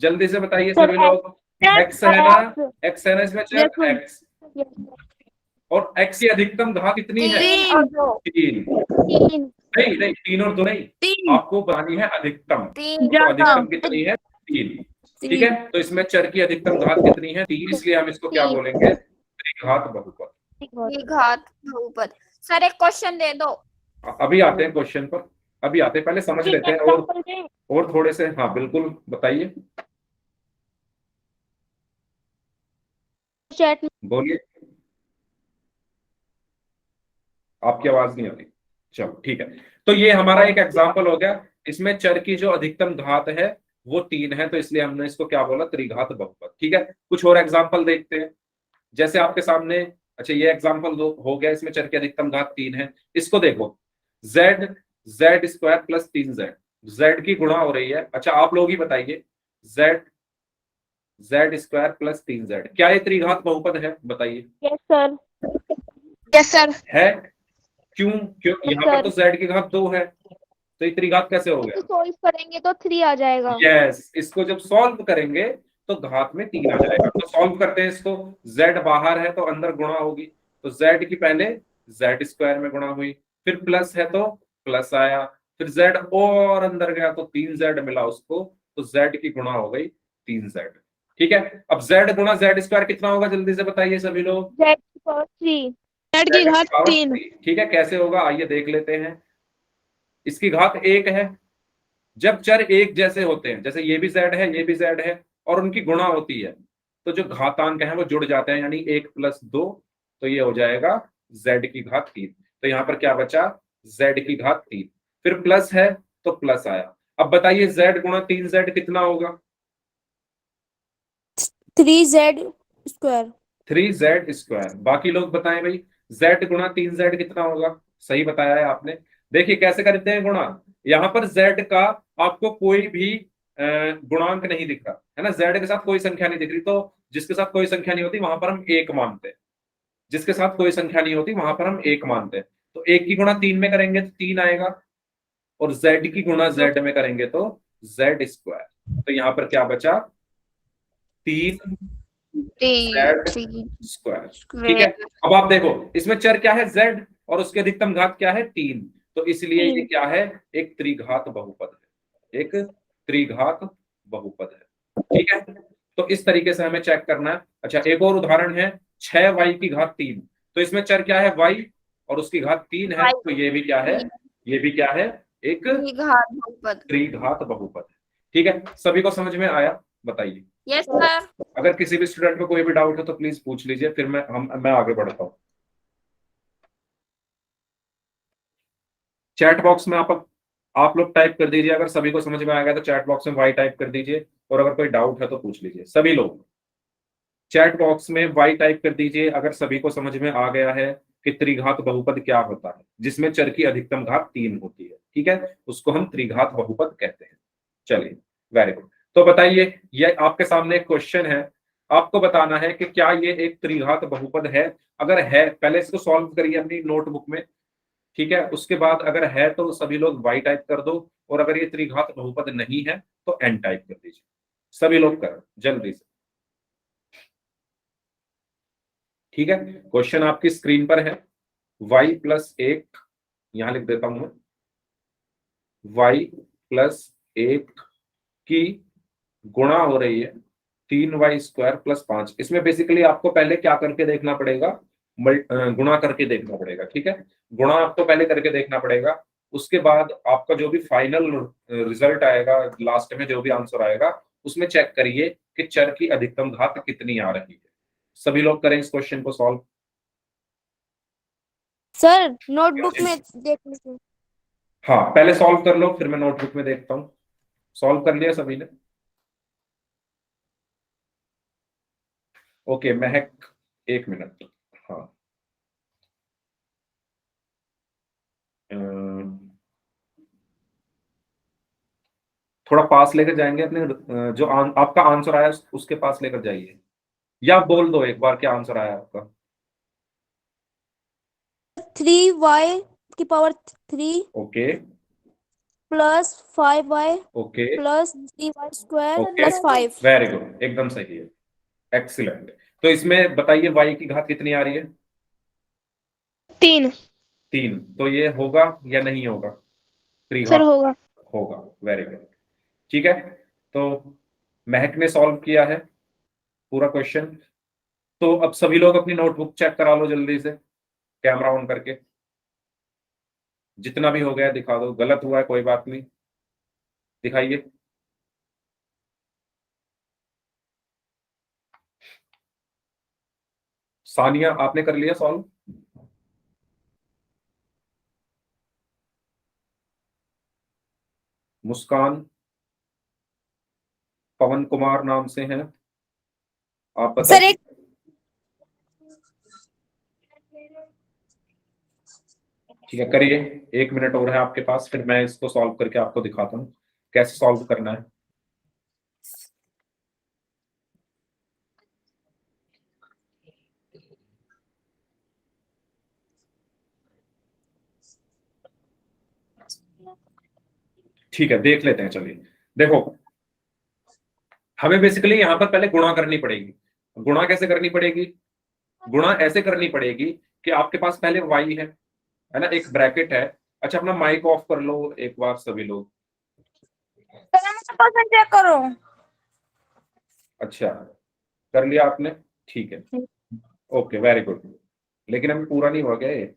जल्दी से बताइए सभी लोग। x है ना, x है ना इसमें चर x, और x की अधिकतम घात कितनी है? 3। नहीं नहीं, 3 और 2 नहीं, आपको बनानी है अधिकतम। तो अधिकतम कितनी है? 3। ठीक है, तो इसमें चर की अधिकतम घात कितनी है? 3, इसलिए हम इसको क्या बोलेंगे? त्रिघात बहुपद। द्विघात बहुपद। सर एक क्वेश्चन दे दो। अभी आते हैं क्वेश्चन पर, अभी आते हैं, पहले समझ लेते हैं और थोड़े से। हाँ बिल्कुल, बताइए, बोलिए, आपकी आवाज नहीं आ रही। चलो ठीक है, तो ये हमारा एक एग्जाम्पल हो गया, इसमें चर की जो अधिकतम घात है वो 3 है, तो इसलिए हमने इसको क्या बोला? त्रिघात बहुपद। ठीक है, कुछ और एग्जाम्पल देखते हैं। जैसे आपके सामने, अच्छा ये एग्जांपल हो गया, इसमें चर की अधिकतम घात 3 है। इसको देखो, z z square plus 3z, z की गुणा हो रही है। अच्छा आप लोग ही बताइए, z z square plus 3z, क्या ये त्रिघात बहुपद है? बताइए। Yes sir. Yes sir. है? क्यों? क्यों? यस यहाँ पर तो सर। z की घात 2 है, तो ये त्रिघात कैसे हो इसको गया? सॉल्व करेंगे तो 3 आ जाएगा। यस, इसको जब सॉल्व करेंगे तो घात में 3 आ जाएगा। तो सॉल्व करते हैं इसको, z बाहर है तो अंदर गुणा होगी, तो z की पहले z स्क्वायर में गुणा हुई, फिर प्लस है तो प्लस आया, फिर z और अंदर गया तो 3z मिला उसको, तो z की गुणा हो गई 3z। ठीक है, अब z गुणा z स्क्वायर कितना होगा, जल्दी से बताइए सभी लोग। जेड की पावर 3। जेड की Z घात पावर 3। 3। ठीक है, कैसे होगा आइए देख लेते हैं। इसकी घात 1 है। जब चर एक जैसे होते हैं, जैसे ये भी z है ये भी z है, और उनकी गुणा होती है, तो जो घातांक है वो जुड़ जाते हैं, यानी 1 प्लस 2, तो ये हो जाएगा z की घात 3। तो यहां पर क्या बचा, z की घात 3, फिर प्लस है तो प्लस आया। अब बताइए z गुणा 3z कितना होगा? 3z square. 3z square. बाकी लोग बताएं भाई, z गुणा 3z कितना होगा? सही बताया है आपने। देखिए कैसे करते हैं गुणा, यहां पर z का आपको कोई भी गुणांक नहीं दिख रहा है ना, z के साथ कोई संख्या नहीं दिख रही, तो जिसके साथ कोई संख्या नहीं होती वहां पर हम एक मानते हैं, जिसके साथ कोई संख्या नहीं होती वहां पर हम एक मानते हैं। तो एक की गुणा 3 में करेंगे तो 3 आएगा, और z की गुणा z में करेंगे तो z स्क्वायर। तो यहां पर क्या बचा, 3 z स्क्वायर। ठीक है, अब आप देखो इसमें चर क्या है, z, और उसकी अधिकतम घात क्या है, 3, तो इसलिए ये क्या है, एक त्रिघात बहुपद है, एक त्रिघात बहुपद है। ठीक है, तो इस तरीके से हमें चेक करना है। अच्छा एक और उदाहरण है, 6y की घात 3, तो इसमें चर क्या है, y, और उसकी घात 3 है, तो ये भी क्या है, ये भी क्या है, एक त्रिघात बहुपद। त्रिघात बहुपद है। ठीक है, सभी को समझ में आया? बताइए। Yes sir. अगर किसी भी स्टूडेंट को कोई भी डाउट हो तो प्लीज पूछ लीजिए, फिर मैं आगे बढ़ता हूँ। चैट बॉक्स में आप लोग टाइप कर दीजिए, अगर सभी को समझ में आ गया तो चैट बॉक्स में वाई टाइप कर दीजिए, और अगर कोई डाउट है तो पूछ लीजिए। सभी लोग चैट बॉक्स में वाई टाइप कर दीजिए अगर सभी को समझ में आ गया है कि त्रिघात बहुपद क्या होता है, जिसमें चर की अधिकतम घात 3 होती है। ठीक है, उसको हम त्रिघात बहुपद कहते हैं। चलिए, वेरी गुड। तो बताइए, ये आपके सामने एक क्वेश्चन है, आपको बताना है कि क्या ये एक त्रिघात बहुपद है। अगर है, पहले इसको सॉल्व करिए अपनी नोटबुक में। ठीक है, उसके बाद अगर है तो सभी लोग वाई टाइप कर दो, और अगर ये त्रिघात बहुपद नहीं है तो एन टाइप कर दीजिए। सभी लोग करें जल्दी से। ठीक है, क्वेश्चन आपकी स्क्रीन पर है। y प्लस 1, यहां लिख देता हूं मैं, y प्लस 1 की गुणा हो रही है 3y स्क्वायर प्लस 5। इसमें बेसिकली आपको पहले क्या करके देखना पड़ेगा, गुणा करके देखना पड़ेगा। ठीक है, गुणा आपको पहले करके देखना पड़ेगा, उसके बाद आपका जो भी फाइनल रिजल्ट आएगा, लास्ट में जो भी आंसर आएगा, उसमें चेक करिए कि चर की अधिकतम घात कितनी आ रही है। सभी लोग करें इस क्वेश्चन को सॉल्व। सर नोटबुक में देख लीजिए। हाँ पहले सॉल्व कर लो, फिर मैं नोटबुक में देखता हूँ। सॉल्व कर लिया सभी ने? ओके महक, 1 मिनट। हाँ थोड़ा पास लेकर जाएंगे अपने, जो आपका आंसर आया उसके पास लेकर जाइए, या आप बोल दो एक बार क्या आंसर आया आपका। 3y की power 3 okay plus 5y okay plus 3y square okay, plus 5। Very good, एकदम सही है, एक्सीलेंट। तो इसमें बताइए y की घात कितनी आ रही है? 3। 3, तो ये होगा या नहीं होगा, सर त्रिघात? होगा। होगा, वेरी गुड। ठीक है, तो महक ने सॉल्व किया है पूरा क्वेश्चन। तो अब सभी लोग अपनी नोटबुक चेक करा लो जल्दी से, कैमरा ऑन करके। जितना भी हो गया दिखा दो, गलत हुआ है कोई बात नहीं, दिखाइए। सानिया आपने कर लिया सॉल्व? मुस्कान, पवन कुमार नाम से हैं आप, सर बताइए। ठीक है, करिए। 1 मिनट और है आपके पास, फिर मैं इसको सॉल्व करके आपको दिखाता हूँ कैसे सॉल्व करना है। ठीक है, देख लेते हैं। चलिए देखो, हमें बेसिकली यहाँ पर पहले गुणा करनी पड़ेगी। गुणा कैसे करनी पड़ेगी? गुणा ऐसे करनी पड़ेगी कि आपके पास पहले y है ना, एक ब्रैकेट है। अच्छा, अपना माइक ऑफ कर लो एक बार सभी लोग। चेक करो। अच्छा, कर लिया आपने? ठीक है, ओके, वेरी गुड। लेकिन अभी पूरा नहीं हो गया ये।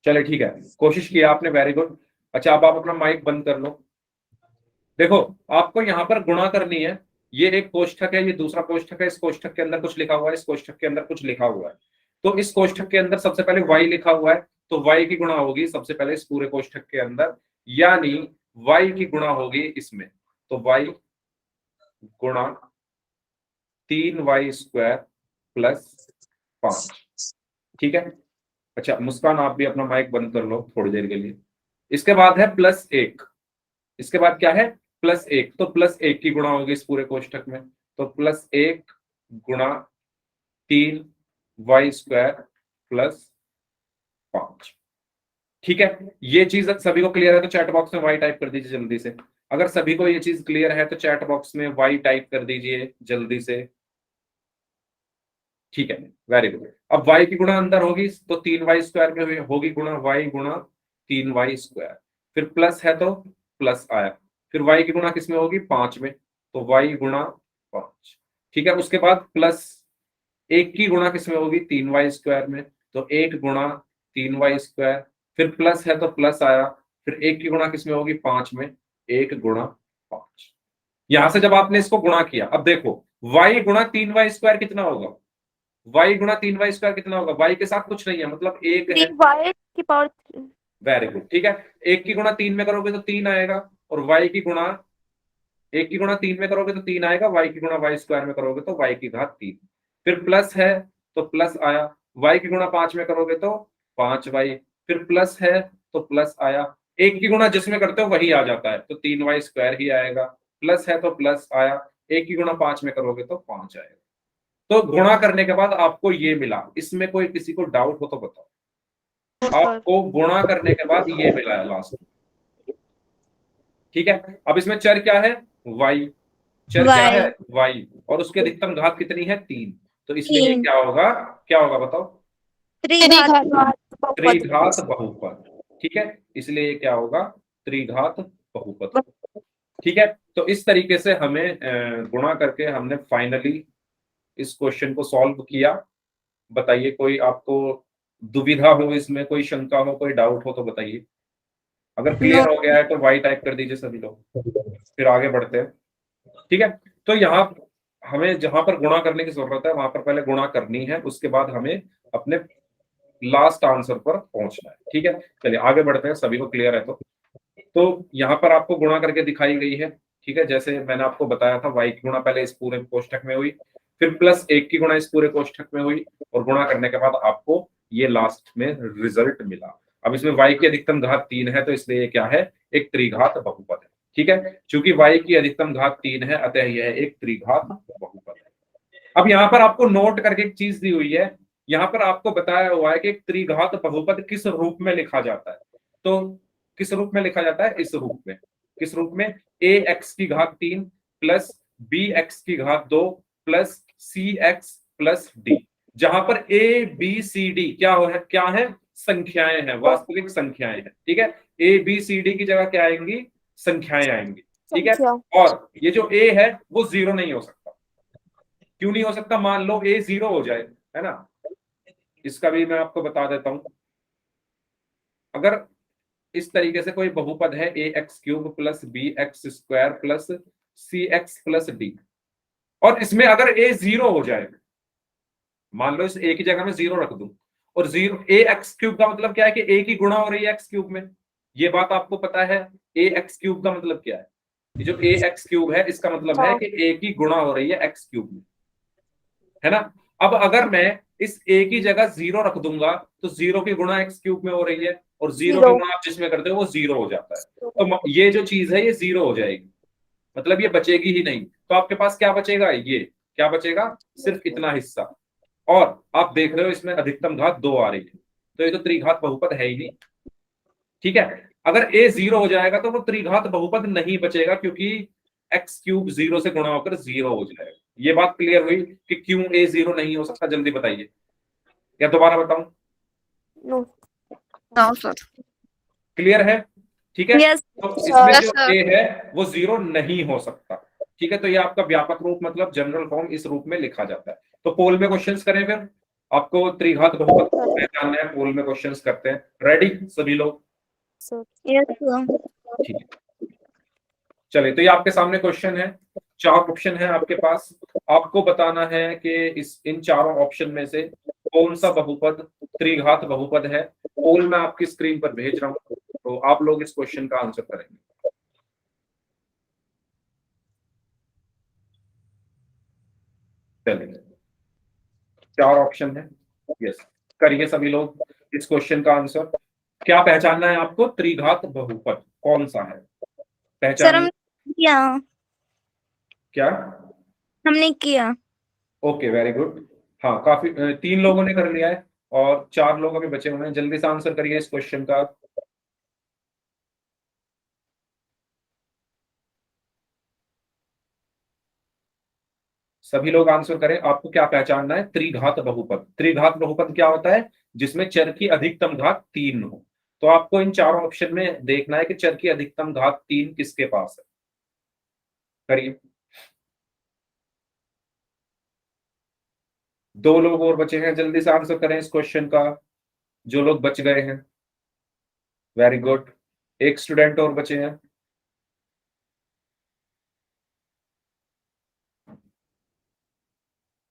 चलिए ठीक है, कोशिश किया आपने, वेरी गुड। अच्छा, अब आप अपना माइक बंद कर लो। देखो, आपको यहाँ पर गुणा करनी है। ये एक कोष्ठक है, ये दूसरा कोष्ठक है। इस कोष्ठक के अंदर कुछ लिखा हुआ है, इस कोष्ठक के अंदर कुछ लिखा हुआ है। तो इस कोष्ठक के अंदर सबसे पहले y लिखा हुआ है, तो y की गुणा होगी सबसे पहले इस पूरे कोष्ठक के अंदर, यानी y की गुणा होगी इसमें। तो y गुणा 3y² प्लस 5। ठीक है। अच्छा, मुस्कान आप भी अपना माइक बंद कर लो थोड़ी देर के लिए। इसके बाद है +1। इसके बाद क्या है? +1। तो +1 की गुणा होगी इस पूरे कोष्ठक में, तो +1 गुणा 3y² प्लस 5। ठीक है, ये चीज सभी को क्लियर है तो चैट बॉक्स में y टाइप कर दीजिए जल्दी से। अगर सभी को ये चीज क्लियर है तो चैट बॉक्स में y टाइप कर दीजिए जल्दी से। ठीक है, वेरी गुड। अब y की गुणा अंदर होगी तो 3y² में होगी गुणा, y गुणा 3y²। फिर प्लस है तो प्लस आया। फिर y की गुणा किस में होगी? 5 में, तो y गुणा 5। ठीक है, उसके बाद +1 की गुणा किस में होगी? 3y² में, तो 1 गुणा 3y²। फिर प्लस है तो प्लस आया। फिर 1 की गुणा किस में होगी? 5 में, 1 गुणा 5। यहां से जब आपने इसको गुणा किया, अब देखो y गुणा 3y² कितना होगा? y गुणा 3y² कितना होगा? y के साथ कुछ नहीं है, मतलब 1 है। 3y की पावर 3। वेरी गुड, ठीक है। 1 की गुणा 3 में करोगे तो 3 आएगा, और y की गुणा 1 की गुणा 3 में करोगे तो 3 आएगा, y की गुणा y² में करोगे तो y की घात 3। फिर प्लस है तो प्लस आया, y की गुणा 5 में करोगे तो 5y। फिर प्लस है तो प्लस आया, 1 की गुणा जिसमें करते हो वही आ जाता है, तो 3y² ही आएगा। प्लस है तो प्लस आया, 1 की गुणा 5 में करोगे तो 5 आएगा। तो गुणा करने के बाद आपको ये मिला। इसमें कोई किसी को डाउट हो तो बताओ। आपको गुणा करने के बाद ये मिला है लास्ट में। ठीक है, अब इसमें चर क्या है? y। चर क्या है? y। और उसकी अधिकतम घात कितनी है? 3। तो इसलिए ये 3। क्या होगा? क्या होगा बताओ? त्रिघात बहुपद। ठीक है, इसलिए ये क्या होगा? त्रिघात बहुपद। ठीक है, तो इस तरीके से हमें गुणा करके हमने फाइनली इस क्वेश्चन को सॉल्व किया। बताइए, कोई आपको दुविधा हो, इसमें कोई शंका हो, कोई डाउट हो तो बताइए। अगर क्लियर हो गया है तो y टाइप कर दीजिए सभी लोग, फिर आगे बढ़ते हैं। ठीक है, तो यहाँ हमें जहां पर गुणा करने की जरूरत है वहां पर पहले गुणा करनी है, उसके बाद हमें अपने लास्ट आंसर पर पहुंचना है। ठीक है, चलिए आगे बढ़ते हैं, सभी को क्लियर है तो यहाँ पर आपको गुणा करके दिखाई गई है। ठीक है, जैसे मैंने आपको बताया था, y की गुणा पहले इस पूरे कोष्ठक में हुई, फिर +1 की गुणा इस पूरे कोष्ठक में हुई, और गुणा करने के बाद आपको ये लास्ट में रिजल्ट मिला। अब इसमें y की अधिकतम घात 3 है, तो इसलिए ये क्या है? एक त्रिघात बहुपद है। ठीक है, चूंकि y की अधिकतम घात 3 है, अतः यह एक त्रिघात बहुपद है। अब यहाँ पर आपको नोट करके एक चीज दी हुई है। यहाँ पर आपको बताया हुआ है कि एक त्रिघात बहुपद किस रूप में लिखा जाता है। तो किस रूप में लिखा जाता है? इस रूप में। किस रूप में? ax की घात 3 प्लस bx की घात 2 प्लस cx प्लस d, जहां पर a b c d क्या है? संख्याएं हैं, वास्तविक संख्याएं हैं। ठीक है, a b c d की जगह क्या आएंगी? संख्याएं आएंगी। ठीक है, और ये जो a है वो 0 नहीं हो सकता। क्यों नहीं हो सकता? मान लो a 0 हो जाए, है ना, इसका भी मैं आपको बता देता हूं। अगर इस तरीके से कोई बहुपद है ax³ plus bx² plus cx plus d, और इसमें अगर a 0 हो जाए, मान लो इस a की जगह में 0 रख दूं, और 0 ax³ का मतलब क्या है? कि a की गुणा हो रही है x³ में। ये बात आपको पता है। ax³ का मतलब क्या है? ये जो ax³ है इसका मतलब है कि a की गुणा हो रही है x³ में, है ना। अब अगर मैं इस a की जगह 0 रख दूंगा तो 0 की गुणा x क्यूब में हो रही है, और 0 की Zero. गुणा आप जिसमें करते हो वो 0 हो जाता है। तो ये जो चीज है ये 0 हो जाएगी, मतलब ये बचेगी ही नहीं। तो आपके पास क्या बचेगा, ये क्या बचेगा, सिर्फ इतना हिस्सा। और आप देख रहे हो इसमें अधिकतम घात 2 आ रही है, तो ये तो त्रिघात बहुपद है ही नहीं। ठीक है, अगर a 0 हो जाएगा तो वो त्रिघात बहुपद नहीं बचेगा, क्योंकि x क्यूब 0 से गुणा होकर 0 हो जाएगा। ये बात क्लियर हुई कि क्यों a 0 नहीं हो सकता, जल्दी बताइए, या दोबारा बताऊं? No. No sir. क्लियर है? ठीक है, Yes, तो sir. इसमें Yes, जो sir. a है वो 0 नहीं हो सकता। ठीक है, तो ये आपका व्यापक रूप मतलब जनरल फॉर्म इस रूप में लिखा जाता है। तो पोल में क्वेश्चंस करें फिर, आपको त्रिघात बहुपद पहचानना है, पोल में क्वेश्चंस करते हैं। रेडी सभी लोग? Sir. Yes sir. ठीक है, चलिए, तो ये आपके सामने क्वेश्चन है, 4 ऑप्शन है आपके पास। आपको बताना है कि इन चारों ऑप्शन में से कौन सा बहुपद त्रिघात बहुपद है। पोल मैं आपकी स्क्रीन पर भेज रहा हूं, तो आप लोग इस क्वेश्चन का आंसर करेंगे। चलिए, 4 ऑप्शन है, यस, करिए सभी लोग इस क्वेश्चन का आंसर। क्या पहचानना है आपको, त्रिघात बहुपद कौन सा है, सर पहचानिए। हमने किया क्या? हमने किया ओके, वेरी गुड। हाँ, काफी 3 लोगों ने कर लिया है और 4 लोग अभी बचे हुए हैं। जल्दी से आंसर करिए इस क्वेश्चन का। सभी लोग आंसर करें। आपको क्या पहचानना है, त्रिघात बहुपद। त्रिघात बहुपद क्या होता है, जिसमें चर की अधिकतम घात 3 हो। तो आपको इन चारों ऑप्शन में देखना है कि चर की अधिकतम घात 3 किसके पास है। करिए, 2 लोग और बचे हैं, जल्दी से आंसर करें इस क्वेश्चन का, जो लोग बच गए हैं। वेरी गुड, एक स्टूडेंट और बचे हैं।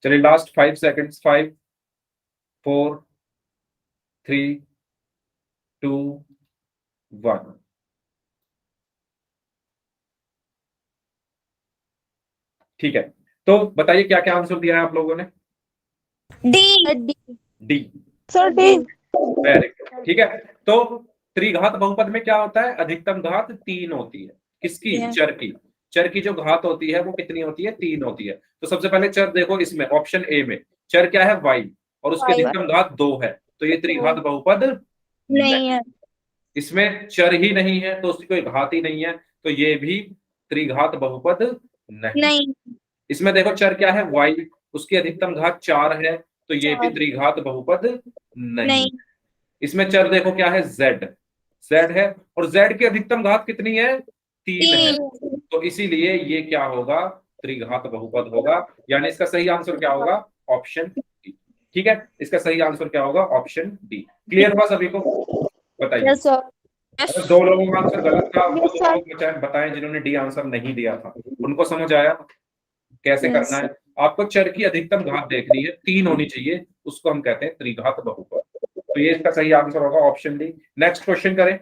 चलिए, लास्ट 5 सेकंड्स, 5 4 3 2 1। ठीक है, तो बताइए क्या क्या आंसर दिया है आप लोगों ने। D D, sir D very good. ठीक है, तो त्रिघात बहुपद में क्या होता है, अधिकतम घात 3 होती है। किसकी, चर की। चर की जो घात होती है वो कितनी होती है, 3 होती है। तो सबसे पहले चर देखो, इसमें ऑप्शन ए में चर क्या है, y, और उसकी अधिकतम घात 2 है, तो ये त्रिघात बहुपद नहीं है इसमें चर ही नहीं है तो उसकी कोई घात ही नहीं है, तो ये भी त्रिघात बहुपद नहीं। नहीं इसमें देखो चर क्या है, y, उसकी अधिकतम घात 4 है, तो ये भी त्रिघात बहुपद नहीं। नहीं इसमें चर देखो क्या है, z, z है, और z की अधिकतम घात कितनी है, 3 है, तो इसीलिए ये क्या होगा, त्रिघात बहुपद होगा। यानी इसका सही आंसर क्या होगा, ऑप्शन डी। ठीक है, इसका सही आंसर क्या होगा, ऑप्शन डी। क्लियर हुआ सभी को? बताइए। यस सर अगर 2 लोगों का आंसर गलत था, वो Yes, 2 sir. लोग बताएं जिन्होंने डी आंसर नहीं दिया था। उनको समझ आया कैसे Yes. करना है? आपको चर की अधिकतम घात देखनी है, 3 होनी चाहिए, उसको हम कहते हैं त्रिघात बहुपद। तो ये इसका सही आंसर होगा, ऑप्शन डी। नेक्स्ट क्वेश्चन करें।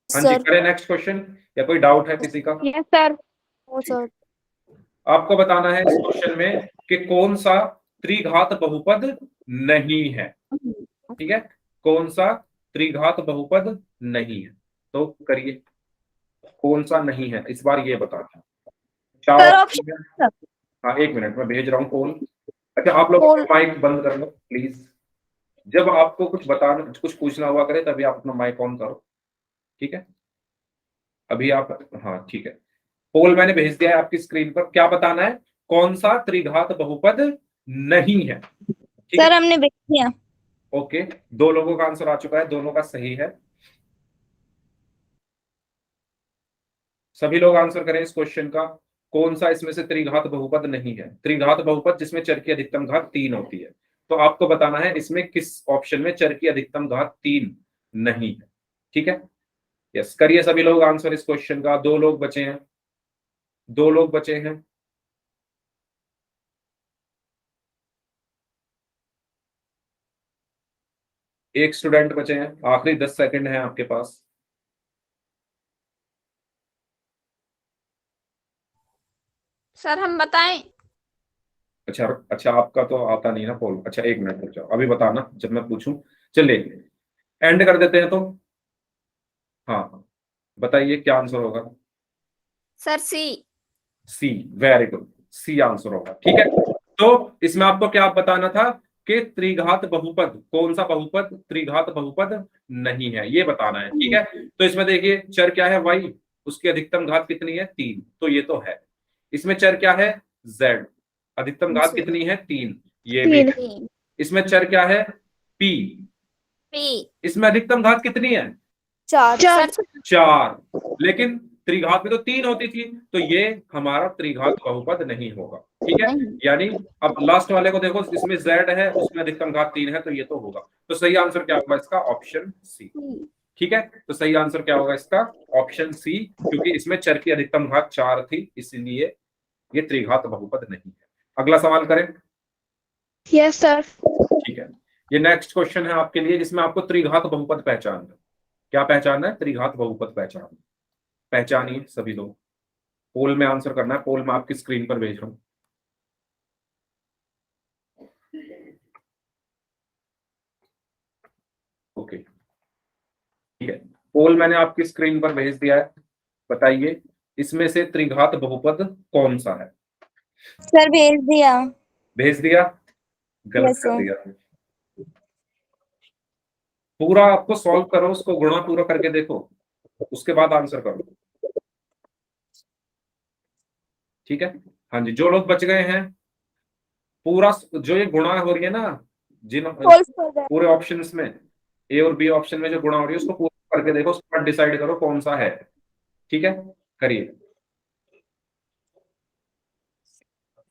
हाँ जी, सर करें नेक्स्ट क्वेश्चन, या कोई डाउट है किसी का? यस सर ओ सर आपको बताना है इस क्वेश्चन में कि कौन सा त्रिघात बहुपद नहीं है। ठीक है, कौन सा त्रिघात बहुपद नहीं है, तो करिए, कौन सा नहीं है इस बार ये बताना है। क्या सर ऑप्शन है? हाँ, 1 मिनट में भेज रहा हूँ पोल। अच्छा, आप लोग पोल। माइक बंद कर लो प्लीज। जब आपको कुछ बताना, कुछ पूछना हुआ करे, तभी आप अपना माइक ऑन करो। ठीक है, अभी आप, हाँ ठीक है, पोल मैंने भेज दिया है आपकी स्क्रीन पर। क्या बताना है, कौन सा त्रिघात बहुपद नहीं है। ठीक है, सर हमने भेज दिया ओके, 2 लोगों का आंसर आ चुका है, दोनों का सही है। सभी लोग आंसर करें इस क्वेश्चन का, कौन सा इसमें से त्रिघात बहुपद नहीं है। त्रिघात बहुपद जिसमें चर की अधिकतम घात 3 होती है, तो आपको बताना है इसमें किस ऑप्शन में चर की अधिकतम घात 3 नहीं है। ठीक है, यस, करिए सभी लोग आंसर इस क्वेश्चन का। 2 लोग बचे हैं, 2 लोग बचे हैं। एक स्टूडेंट बचे हैं, आखिरी 10 सेकंड है आपके पास। सर हम बताएं? अच्छा अच्छा, आपका तो आता नहीं ना पोल। अच्छा एक मिनट रुक जाओ, अभी बताना जब मैं पूछूं। चलिए एंड कर देते हैं तो। हाँ हाँ, बताइए क्या आंसर होगा। सर सी। सी, वेरी गुड, सी आंसर होगा। ठीक है, तो इसमें आपको क्या बताना था कि त्रिघात बहुपद, कौन सा बहुपद त्रिघात बहुपद नहीं है, ये बताना है। ठीक है, तो इसमें देखिए चर क्या है y, उसकी अधिकतम घात कितनी है 3, तो ये तो है। इसमें चर क्या है z, अधिकतम घात कितनी है 3, ये भी 3 है। इसमें चर क्या है p, पी। इसमें अधिकतम घात कितनी है 4 सर 4, लेकिन त्रिघात में तो 3 होती थी, तो ये हमारा त्रिघात बहुपद नहीं होगा। ठीक है, नहीं। यानी अब लास्ट वाले को देखो, इसमें z है, उसमें अधिकतम घात 3 है, तो ये तो होगा। तो सही आंसर क्या होगा इसका, ऑप्शन सी। ठीक है, तो सही आंसर क्या होगा इसका, ऑप्शन सी, क्योंकि इसमें चर की अधिकतम घात 4 थी, इसलिए ये त्रिघात बहुपद नहीं है। अगला सवाल करें। Yes sir. ठीक है, ये नेक्स्ट क्वेश्चन है आपके लिए, जिसमें आपको त्रिघात बहुपद पहचानना है। क्या पहचानना है, त्रिघात बहुपद पहचान। पहचानिए सभी लोग, पोल में आंसर करना है, पोल में आपकी स्क्रीन पर भेज रहा हूं। ओके ठीक है, पोल मैंने आपकी स्क्रीन पर भेज दिया है। बताइए इसमें से त्रिघात बहुपद कौन सा है। सर भेज दिया। भेज दिया, गलत यस कर सर। दिया। पूरा आपको सॉल्व करो, उसको गुणा पूरा करके देखो, उसके बाद आंसर करो। ठीक है, हाँ जी, जो लोग बच गए हैं, पूरा जो ये गुणा हो रही है ना, जिन फॉल्स कर दे। पूरे ऑप्शंस में, ए और बी ऑप्शन में जो गुणा हो रही है, उसको पूरा करके देखो, उसके बाद डिसाइड करो कौन सा है। ठीक है, करिए।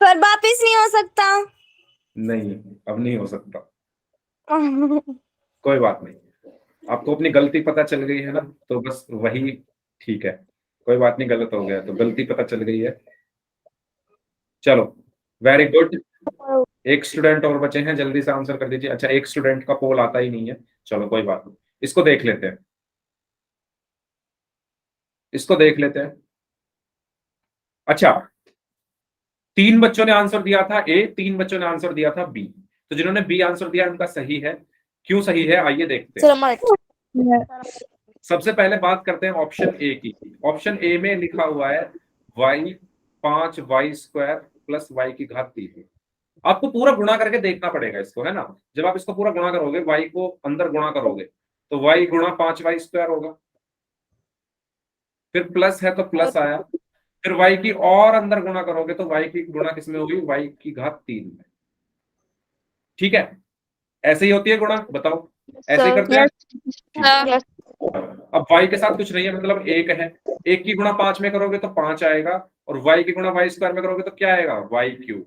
सर वापिस नहीं हो सकता। नहीं, अब नहीं हो सकता, कोई बात नहीं, आपको अपनी गलती पता चल गई है ना, तो बस वही ठीक है। कोई बात नहीं, गलत हो गया तो गलती पता चल गई है। चलो, वेरी गुड। एक स्टूडेंट और बचे हैं, जल्दी से आंसर कर दीजिए। अच्छा, एक स्टूडेंट का पोल आता ही नहीं है, चलो कोई बात नहीं, इसको देख लेते हैं, इसको देख लेते हैं। अच्छा, 3 बच्चों ने आंसर दिया था ए, 3 बच्चों ने आंसर दिया था बी, तो जिन्होंने बी आंसर दिया उनका सही है। क्यों सही है, आइए देखते हैं। सर हमारे सबसे पहले बात करते हैं ऑप्शन ए की। ऑप्शन ए में लिखा हुआ है y 5y² प्लस y की घात 3। आपको पूरा गुणा करके देखना पड़ेगा इसको, है ना। जब आप इसको पूरा गुणा करोगे, y को अंदर गुणा करोगे, तो y गुणा 5y² होगा, फिर प्लस है तो प्लस आया, फिर y की और अंदर गुणा करोगे तो y की गुणा किसमें होगी, y की घात 3 में। ठीक है, ऐसे ही होती है गुणा, बताओ ऐसे ही करते हैं। ठीक है। अब y के साथ कुछ नहीं है, मतलब 1 है, 1 की गुणा 5 में करोगे तो 5 आएगा, और y की गुणा y² में करोगे तो क्या आएगा, y³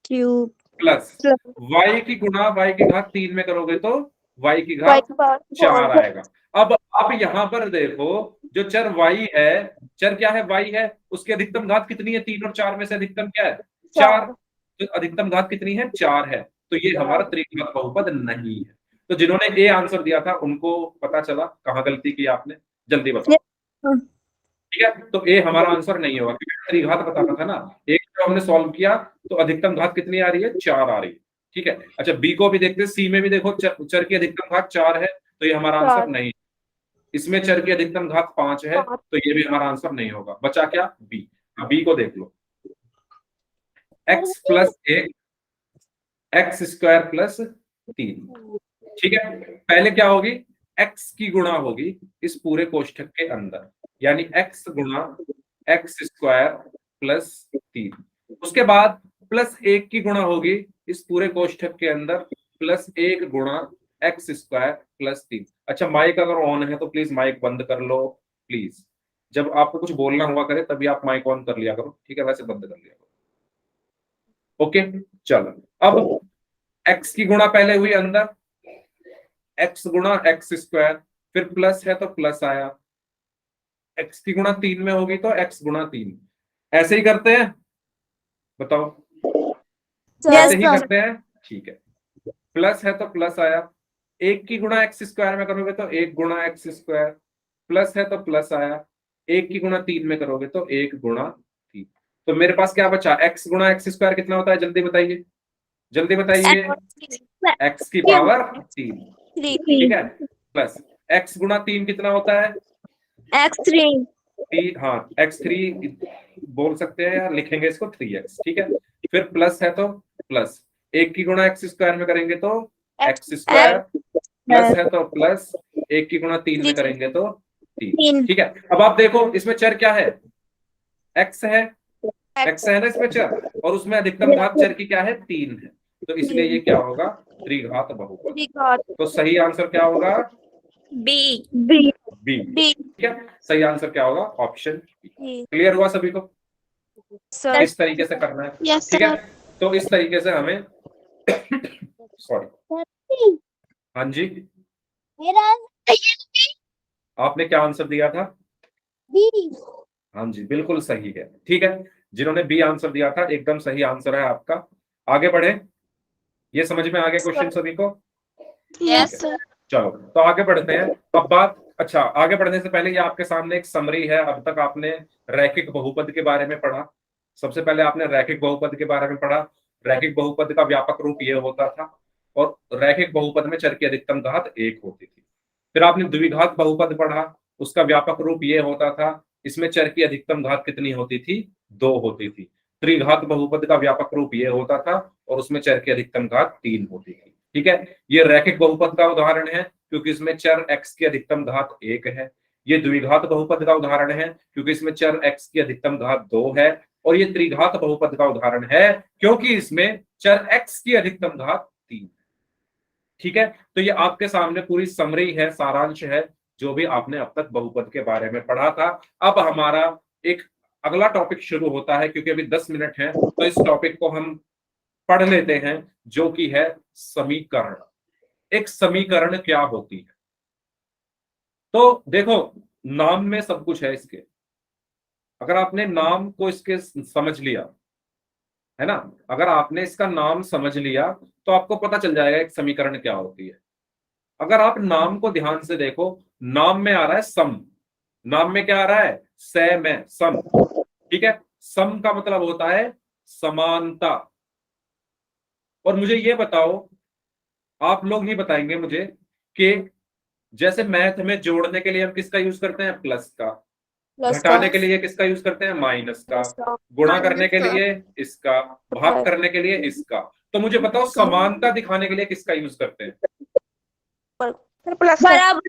क्यूब प्लस y की गुणा y की घात 3 में करोगे तो y की घात 4 आएगा। अब आप यहां पर देखो, जो चर y है, चर क्या है, y है, उसकी अधिकतम घात कितनी है, 3 और 4 में से अधिकतम क्या है, 4, तो अधिकतम घात कितनी है, 4 है, तो ये हमारा त्रिघात बहुपद नहीं है। तो जिन्होंने ए आंसर दिया था उनको पता चला कहाँ गलती की आपने, जल्दी बताओ। ठीक है, तो ए हमारा आंसर नहीं होगा, क्योंकि त्रिघात बताना था ना। एक जो हमने सॉल्व किया, तो अधिकतम घात कितनी आ रही है, 4 आ रही है। ठीक है, अच्छा बी को भी देखते हैं, सी में भी देखो, चर की अधिकतम घात 4 है, तो ये हमारा आंसर नहीं। इसमें चर की अधिकतम घात 5 है, तो ये भी हमारा आंसर नहीं होगा। बचा क्या, बी। बी को देख लो, x प्लस 1 x² प्लस 3। ठीक है, पहले क्या होगी, x की गुणा होगी इस पूरे कोष्ठक के अंदर, यानी x गुणा x² प्लस 3। उसके बाद प्लस 1 की गुणा होगी इस पूरे कोष्ठक के अंदर, प्लस 1 गुणा x² प्लस 3। अच्छा, माइक अगर ऑन है तो प्लीज माइक बंद कर लो, प्लीज। जब आपको कुछ बोलना हुआ करे तभी आप माइक ऑन कर लिया करो, ठीक है, वैसे बंद कर लिया करो। ओके, चलो, अब x की गुणा पहले हुई अंदर, x गुणा x², फिर प्लस है तो प्लस आया, x की गुणा 3 में होगी तो x गुणा 3। ऐसे ही करते हैं, बताओ, ऐसे ही करते हैं। ठीक है, प्लस है तो प्लस आया, 1 की गुणा x² में करोगे तो 1 गुणा x², प्लस है तो प्लस आया, 1 की गुणा 3 में करोगे तो 1 गुणा 3। तो मेरे पास क्या बचा, x गुणा एक्स स्क्वायर कितना होता है, जल्दी बताइए, जल्दी बताइए। x की पावर 3, 3 ठीक है, प्लस x गुणा 3 कितना होता है, x3 हाँ x3 बोल सकते हैं या लिखेंगे इसको 3x, ठीक है। फिर प्लस है तो प्लस, एक की गुणा एक्स स्क्वायर में करेंगे तो एक्स स्क्वायर, प्लस है तो प्लस, एक की गुणा 3 में करेंगे तो 3, ठीक है। अब आप देखो इसमें चर क्या है, x है, x है ना इसमें चर, और उसमें अधिकतम घात चर की क्या है, 3 है, तो इसलिए ये क्या होगा, त्रिघात बहुपद। तो सही आंसर क्या होगा, बी। बी बी, ठीक है, सही आंसर क्या होगा, ऑप्शन बी। क्लियर हुआ सभी को, सर इस तरीके से करना है, यस ठीक है। तो इस तरीके से हमें सॉरी, हाँ जी, मेरा आपने क्या आंसर दिया था, बी। हाँ जी बिल्कुल सही है, ठीक है। जिन्होंने बी आंसर दिया था एकदम सही आंसर है आपका। आगे बढ़े, ये समझ में आ गए क्वेश्चन सभी को, यस ठीक है। चलो तो आगे बढ़ते हैं। अब बात, अच्छा आगे बढ़ने से पहले ये आपके सामने एक समरी है। अब तक आपने रैखिक बहुपद के बारे में पढ़ा, सबसे पहले आपने रैखिक बहुपद के बारे में पढ़ा। रैखिक बहुपद का व्यापक रूप ये होता था, और रैखिक बहुपद में चर की अधिकतम घात 1 होती थी। फिर आपने द्विघात बहुपद पढ़ा, उसका व्यापक रूप ये होता था, इसमें चर की अधिकतम घात कितनी होती थी, 2 होती थी। त्रिघात बहुपद का व्यापक रूप ये होता था, और उसमें चर की अधिकतम घात 3 होती थी, ठीक है। ये रैखिक बहुपद का उदाहरण है क्योंकि इसमें चर x की अधिकतम घात 1 है। ये द्विघात बहुपद का उदाहरण है क्योंकि इसमें चर x की अधिकतम घात 2 है। और ये त्रिघात बहुपद का उदाहरण है क्योंकि इसमें चर x की अधिकतम घात 3 है, ठीक है। तो ये आपके सामने पूरी समरी है, सारांश है, जो भी आपने अब तक बहुपद के बारे में पढ़ा था। अब हमारा एक अगला टॉपिक शुरू होता है, क्योंकि अभी 10 मिनट है, तो इस टॉपिक को हम पढ़ लेते हैं, जो कि है समीकरण। एक समीकरण क्या होती है, तो देखो नाम में सब कुछ है इसके। अगर आपने नाम को इसके समझ लिया है ना, अगर आपने इसका नाम समझ लिया तो आपको पता चल जाएगा एक समीकरण क्या होती है। अगर आप नाम को ध्यान से देखो, नाम में आ रहा है सम, नाम में क्या आ रहा है, से में सम, ठीक है। सम का मतलब होता है समानता। और मुझे ये बताओ, आप लोग ही बताएंगे मुझे कि जैसे मैथ में जोड़ने के लिए हम किसका यूज करते हैं, प्लस का, घटाने के लिए किसका यूज करते हैं, माइनस का, गुणा करने के लिए इसका, भाग करने के लिए इसका। तो मुझे बताओ समानता दिखाने के लिए किसका यूज करते हैं, बराबर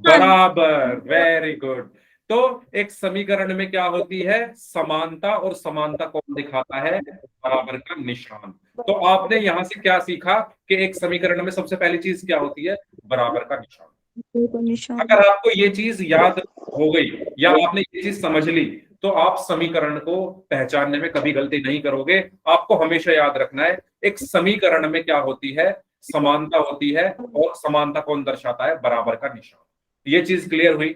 बराबर, वेरी गुड। तो एक समीकरण में क्या होती है, समानता, और समानता कौन दिखाता है, बराबर का निशान। तो आपने यहां से क्या सीखा कि एक समीकरण में सबसे पहली चीज क्या होती है, बराबर का निशान। अगर आपको ये चीज याद हो गई या आपने ये चीज समझ ली, तो आप समीकरण को पहचानने में कभी गलती नहीं करोगे। आपको हमेशा याद रखना है, एक समीकरण में क्या होती है, समानता होती है, और समानता कौन दर्शाता है, बराबर का निशान। ये चीज क्लियर हुई,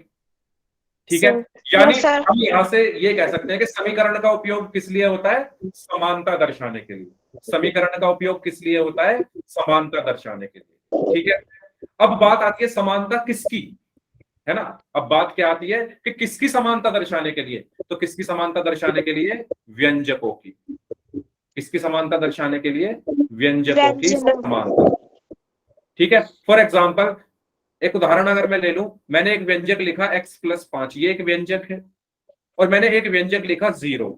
ठीक है। यानी हम यहां से ये कह सकते हैं कि समीकरण का उपयोग किस लिए होता है, समानता दर्शाने के लिए। समीकरण का उपयोग किस लिए होता है, समानता दर्शाने के लिए, ठीक है। अब बात आती है समानता किसकी, है ना। अब बात क्या आती है कि किसकी समानता दर्शाने के लिए, तो किसकी समानता दर्शाने के लिए, व्यंजकों की। किसकी समानता दर्शाने के लिए, व्यंजकों की समानता, ठीक है। फॉर एग्जाम्पल एक उदाहरण अगर मैं ले लूं, मैंने एक व्यंजक लिखा x+5, ये एक व्यंजक है, और मैंने एक व्यंजक लिखा 0,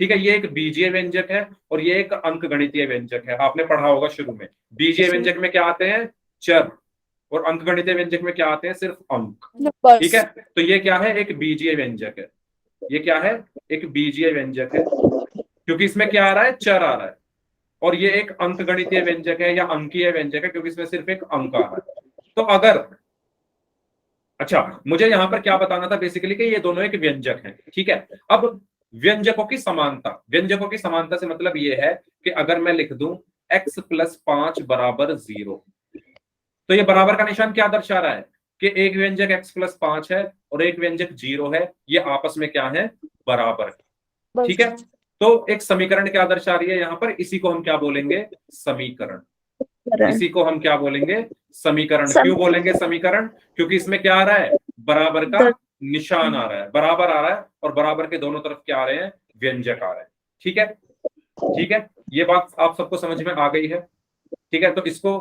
ठीक है। ये एक बीजीय व्यंजक है और ये एक अंकगणितीय व्यंजक है। आपने पढ़ा होगा शुरू में, बीजीय व्यंजक में क्या आते हैं, चर, और अंकगणितीय व्यंजक में क्या आते हैं, सिर्फ अंक, ठीक है। तो ये क्या है, एक बीजीय व्यंजक है। ये क्या है, एक बीजीय व्यंजक है, क्योंकि इसमें क्या आ रहा है, चर आ रहा है। और ये एक अंकगणितीय व्यंजक है या अंकीय व्यंजक है, क्योंकि इसमें सिर्फ एक अंक आ रहा है। तो अगर, अच्छा मुझे यहां पर क्या बताना था बेसिकली कि ये दोनों एक व्यंजक हैं, ठीक है। अब व्यंजकों की समानता, व्यंजकों की समानता से मतलब ये है कि अगर मैं लिख दूं x+5 बराबर 0, तो ये बराबर का निशान क्या दर्शा रहा है कि एक व्यंजक x+5 है और एक व्यंजक 0 है, ये आपस में क्या है, बराबर, ठीक है। तो एक समीकरण क्या दर्शा रही है यहां पर, इसी को हम क्या बोलेंगे, समीकरण। इसी को हम क्या बोलेंगे, समीकरण। क्यों बोलेंगे समीकरण, क्योंकि इसमें क्या आ रहा है, बराबर का निशान आ रहा है, बराबर आ रहा है, और बराबर के दोनों तरफ क्या आ रहे हैं, व्यंजक आ रहे हैं, ठीक है, ठीक है, ये बात आप सबको समझ में आ गई है। ठीक है, तो इसको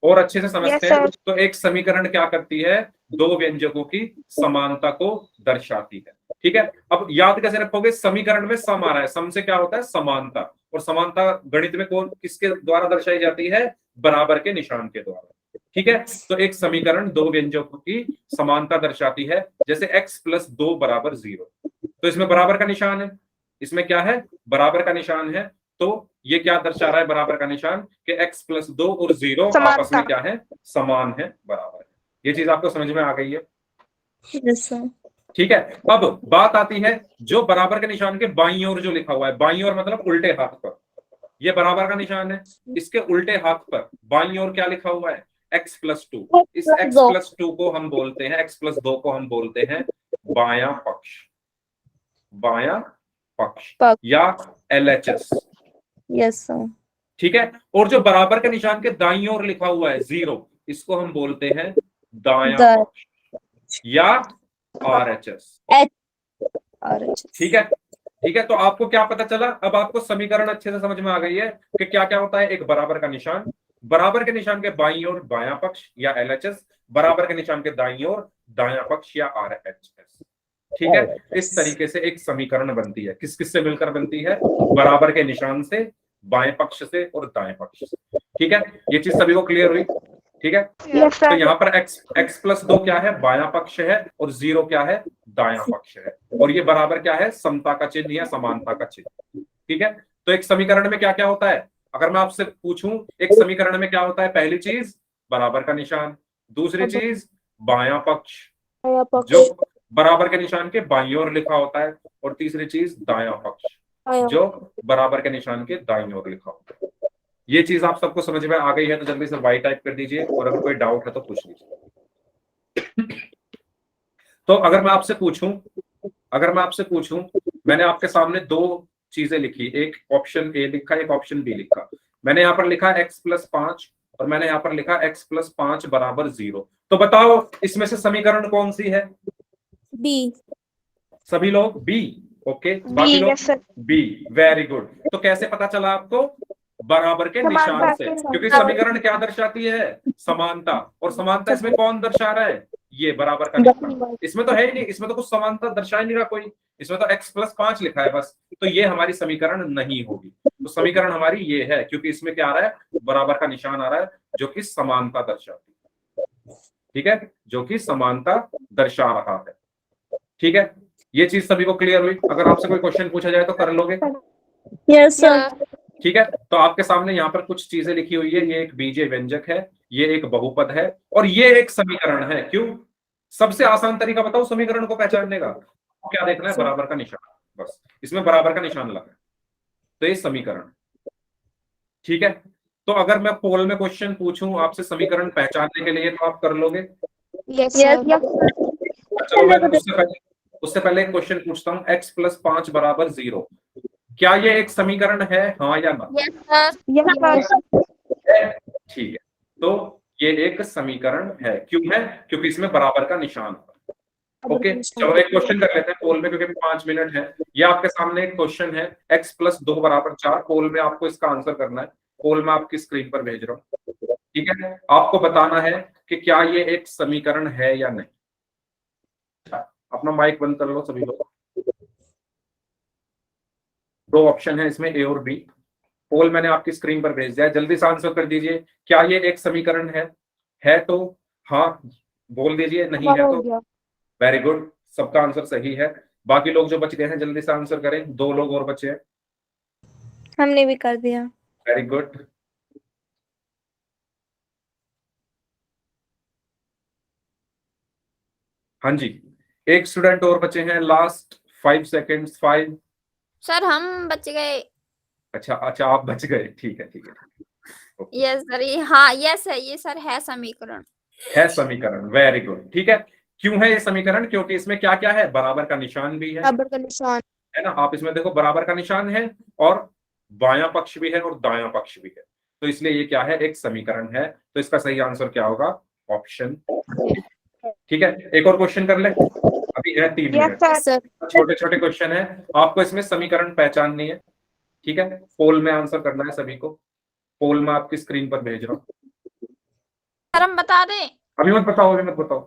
और अच्छे से समझते हैं। तो एक समीकरण क्या करती है, दो व्यंजकों की समानता को दर्शाती है। ठीक है, अब याद कैसे रखोगे, समीकरण में सम आ रहा है, सम से क्या होता है, समानता, और समानता गणित में कौन किसके द्वारा दर्शाई जाती है, बराबर के निशान के द्वारा। ठीक है, तो एक समीकरण दो व्यंजकों की समानता दर्शाती है, जैसे x+2 = 0, तो इसमें बराबर का निशान है, इसमें क्या है, बराबर का निशान है, तो ये क्या दर्शा रहा है, बराबर का निशान, कि x+2 और 0 आपस में क्या है, समान है, बराबर है। ये चीज आपको समझ में आ गई है। Yes, sir. ठीक है, अब बात आती है जो बराबर के निशान के बाईं ओर जो लिखा हुआ है, बाईं ओर मतलब उल्टे हाथ पर, ये बराबर का निशान है, इसके उल्टे हाथ पर बाईं ओर क्या लिखा हुआ है, x+2। इस x+2 को हम बोलते हैं, x+2 को हम बोलते हैं बायां पक्ष, बायां पक्ष या LHS। Yes, sir. ठीक है, और जो बराबर के निशान के दाईं ओर लिखा हुआ है 0, इसको हम बोलते हैं दायां पक्ष या RHS। ठीक है, ठीक है, तो आपको क्या पता चला, अब आपको समीकरण अच्छे से समझ में आ गई है कि क्या क्या होता है, एक बराबर का निशान, बराबर के निशान के बाईं ओर बायां पक्ष या LHS, बराबर के निशान के दाईं ओर दायां पक्ष या RHS। ठीक है, इस तरीके से एक समीकरण बनती है, किस किस से मिलकर बनती है, बराबर के निशान से, बाएं पक्ष से और दाएं पक्ष से। ठीक है, ये चीज सभी को क्लियर हुई। ठीक है, तो यहाँ पर x+2 क्या है, बायां पक्ष है, और 0 क्या है, दायां पक्ष है, और ये बराबर क्या है, समता का चिन्ह या समानता का चिन्ह। ठीक है, तो एक समीकरण में क्या क्या होता है, अगर मैं आपसे पूछूं एक समीकरण में क्या होता है, पहली चीज बराबर का निशान, दूसरी चीज बायां पक्ष जो बराबर के निशान के बाईं ओर लिखा होता है, और तीसरी चीज दायां पक्ष जो बराबर के निशान के दाईं ओर लिखा होता है। ये चीज आप सबको समझ में आ गई है, तो जल्दी से वाई टाइप कर दीजिए, और अगर कोई डाउट है तो पूछ लीजिए। तो अगर मैं आपसे पूछूं, मैंने आपके सामने दो चीजें लिखी, एक ऑप्शन ए लिखा, एक ऑप्शन बी लिखा। मैंने यहाँ पर लिखा x+5 और मैंने यहाँ पर लिखा x+5 = 0। तो बताओ इसमें से समीकरण कौन सी है, B. सभी लोग बी, ओके, बाकी लोग बी, वेरी गुड। तो कैसे पता चला आपको, बराबर के निशान से, क्योंकि समीकरण क्या दर्शाती है, समानता, और समानता इसमें कौन दर्शा रहा है, ये बराबर का निशान। इसमें तो है ही नहीं, इसमें तो कुछ समानता दर्शा ही नहीं रहा कोई, इसमें तो x+5 लिखा है बस, तो ये हमारी समीकरण नहीं होगी। तो समीकरण हमारी ये है, क्योंकि इसमें क्या आ रहा है, बराबर का निशान आ रहा है, जो कि समानता दर्शाती है। ठीक है, जो कि समानता दर्शा रहा है। ठीक है, ये चीज सभी को क्लियर हुई। अगर आपसे कोई क्वेश्चन पूछा जाए तो कर लोगे। Yes, sir. ठीक है, तो आपके सामने यहाँ पर कुछ चीजें लिखी हुई है, ये एक बीजीय व्यंजक है, ये एक बहुपद है, और ये एक समीकरण है। क्यों, सबसे आसान तरीका बताओ समीकरण को पहचानने का, क्या देखना है, बराबर का निशान, बस इसमें बराबर का निशान लगा है, तो ये समीकरण। ठीक है, तो अगर मैं पोल में क्वेश्चन पूछूं आपसे समीकरण पहचानने के लिए, तो आप कर लोगे। Yes, yes. चलो मैं उससे पहले एक क्वेश्चन पूछता हूँ, x+5 = 0, क्या ये एक समीकरण है, हाँ या ना? ठीक है, तो ये एक समीकरण है, क्यों है, क्योंकि इसमें बराबर का निशान है। ओके, चलो एक क्वेश्चन कर लेते हैं पोल में, क्योंकि 5 मिनट है। ये आपके सामने एक क्वेश्चन है, x+2 = 4, पोल में आपको इसका आंसर करना है, पोल में आपकी स्क्रीन पर भेज रहा हूँ। ठीक है, आपको बताना है कि क्या ये एक समीकरण है या नहीं। अपना माइक बंद कर लो सभी लोग। दो ऑप्शन है इसमें, ए और बी। पोल मैंने आपकी स्क्रीन पर भेज दिया है, जल्दी से आंसर कर दीजिए, क्या ये एक समीकरण है तो हाँ बोल दीजिए, नहीं है तो वेरी गुड, सबका आंसर सही है। बाकी लोग जो बच गए हैं जल्दी से आंसर करें, 2 लोग और बचे हैं। हमने भी कर दिया। वेरी गुड, हाँ जी, एक स्टूडेंट और बचे हैं, लास्ट 5 सेकेंड्स, 5। सर हम बच गए। अच्छा आप बच गए, ठीक है, ठीक है। यस सर, हाँ यस है, ये सर है समीकरण, है समीकरण, वेरी गुड। ठीक है, क्यों है ये समीकरण, क्योंकि इसमें क्या क्या है, बराबर का निशान भी है, बराबर का निशान है ना, आप इसमें देखो बराबर का निशान है, और बायां पक्ष भी है और दायां पक्ष भी है, तो इसलिए ये क्या है, एक समीकरण है। तो इसका सही आंसर क्या होगा, ऑप्शन। ठीक है, एक और क्वेश्चन कर ले, अभी है 3 मिनट। छोटे छोटे क्वेश्चन है, आपको इसमें समीकरण पहचाननी है। ठीक है, पोल में आंसर करना है सभी को। पोल में आपकी स्क्रीन पर भेज रहा हूँ। सर हम बता दें? अभी मत बताओ, अभी मत बताओ,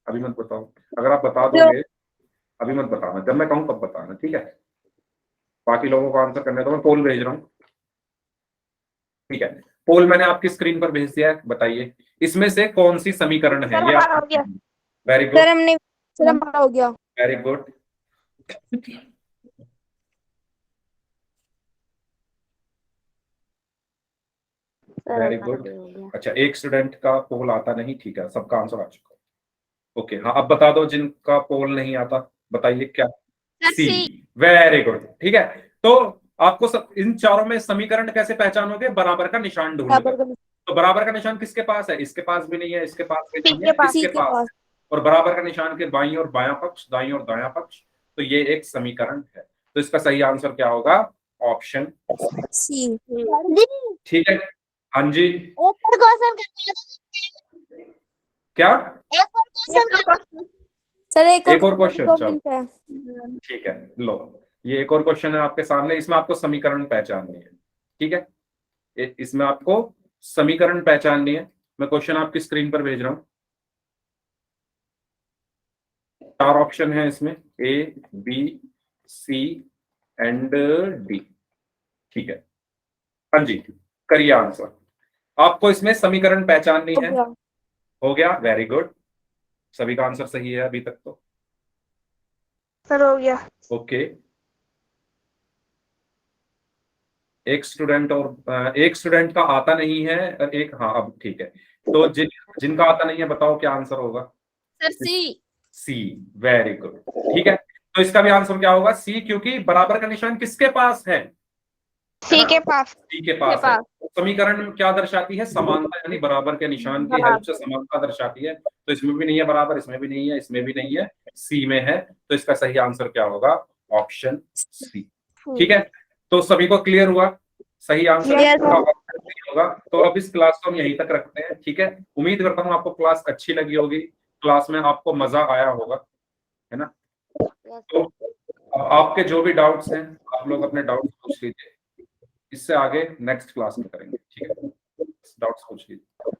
अभी मत बताओ। अगर आप बता दोगे, अभी मत बताना, जब मैं कहूँ तब बताना, ठीक है। बाकी लोगों को आंसर करने तो मैं पोल भेज रहा हूँ, ठीक है। पोल मैंने आपकी स्क्रीन पर भेज दिया है, बताइए इसमें से कौन सी समीकरण है। ये हमारा हो गया। वेरी सर गुड, हमने सर हमारा हो गया। Very good. Very good. अच्छा, एक स्टूडेंट का पोल आता नहीं, ठीक है, सबका आंसर आ चुका। ओके, हाँ, अब बता दो जिनका पोल नहीं आता, बताइए क्या। सर सी, सी। वेरी गुड, ठीक है। तो आपको इन चारों में समीकरण कैसे पहचानोगे, बराबर का निशान ढूंढकर। तो बराबर का निशान किसके पास है, इसके पास भी नहीं है, इसके पास भी नहीं है, इसके पास है। और बराबर का निशान के बाईं और बायां पक्ष, दाईं और दायां पक्ष, तो ये एक समीकरण है। तो इसका सही आंसर क्या होगा, ऑप्शन सी। ठीक है। हाँ जी, ऊपर क्वेश्चन क्या, सर एक और क्वेश्चन, चलो मिनट है। ठीक है, लो ये एक और क्वेश्चन है आपके सामने, इसमें आपको समीकरण पहचाननी है, ठीक है। इसमें आपको समीकरण पहचाननी है। मैं क्वेश्चन आपकी स्क्रीन पर भेज रहा हूं। 4 ऑप्शन है इसमें, ए, बी, सी एंड डी, ठीक है। हाँ जी, करिए आंसर। आपको इसमें समीकरण पहचाननी है। हो गया, वेरी गुड, सभी का आंसर सही है अभी तक तो। सर हो गया। ओके, एक स्टूडेंट का आता नहीं है और एक, हाँ अब ठीक है। तो जिनका आता नहीं है बताओ क्या आंसर होगा। सर सी। सी, वेरी गुड, ठीक है। तो इसका भी आंसर क्या होगा, सी, क्योंकि बराबर का निशान किसके पास है, सी के पास। सी के पास है। समीकरण क्या दर्शाती है, समानता, यानी बराबर के निशान की हेल्प से समानता दर्शाती है। तो इसमें भी नहीं है बराबर, इसमें भी नहीं है, इसमें भी नहीं है, सी में है। तो इसका सही आंसर क्या होगा, ऑप्शन सी, ठीक है। तो सभी को क्लियर हुआ, सही आंसर होगा। तो अब इस क्लास को हम यहीं तक रखते हैं, ठीक है। उम्मीद करता हूँ आपको क्लास अच्छी लगी होगी, क्लास में आपको मजा आया होगा, है ना। तो आपके जो भी डाउट्स हैं आप लोग अपने डाउट्स पूछ लीजिए, इससे आगे नेक्स्ट क्लास में करेंगे, ठीक है। डाउट्स पूछ लीजिए।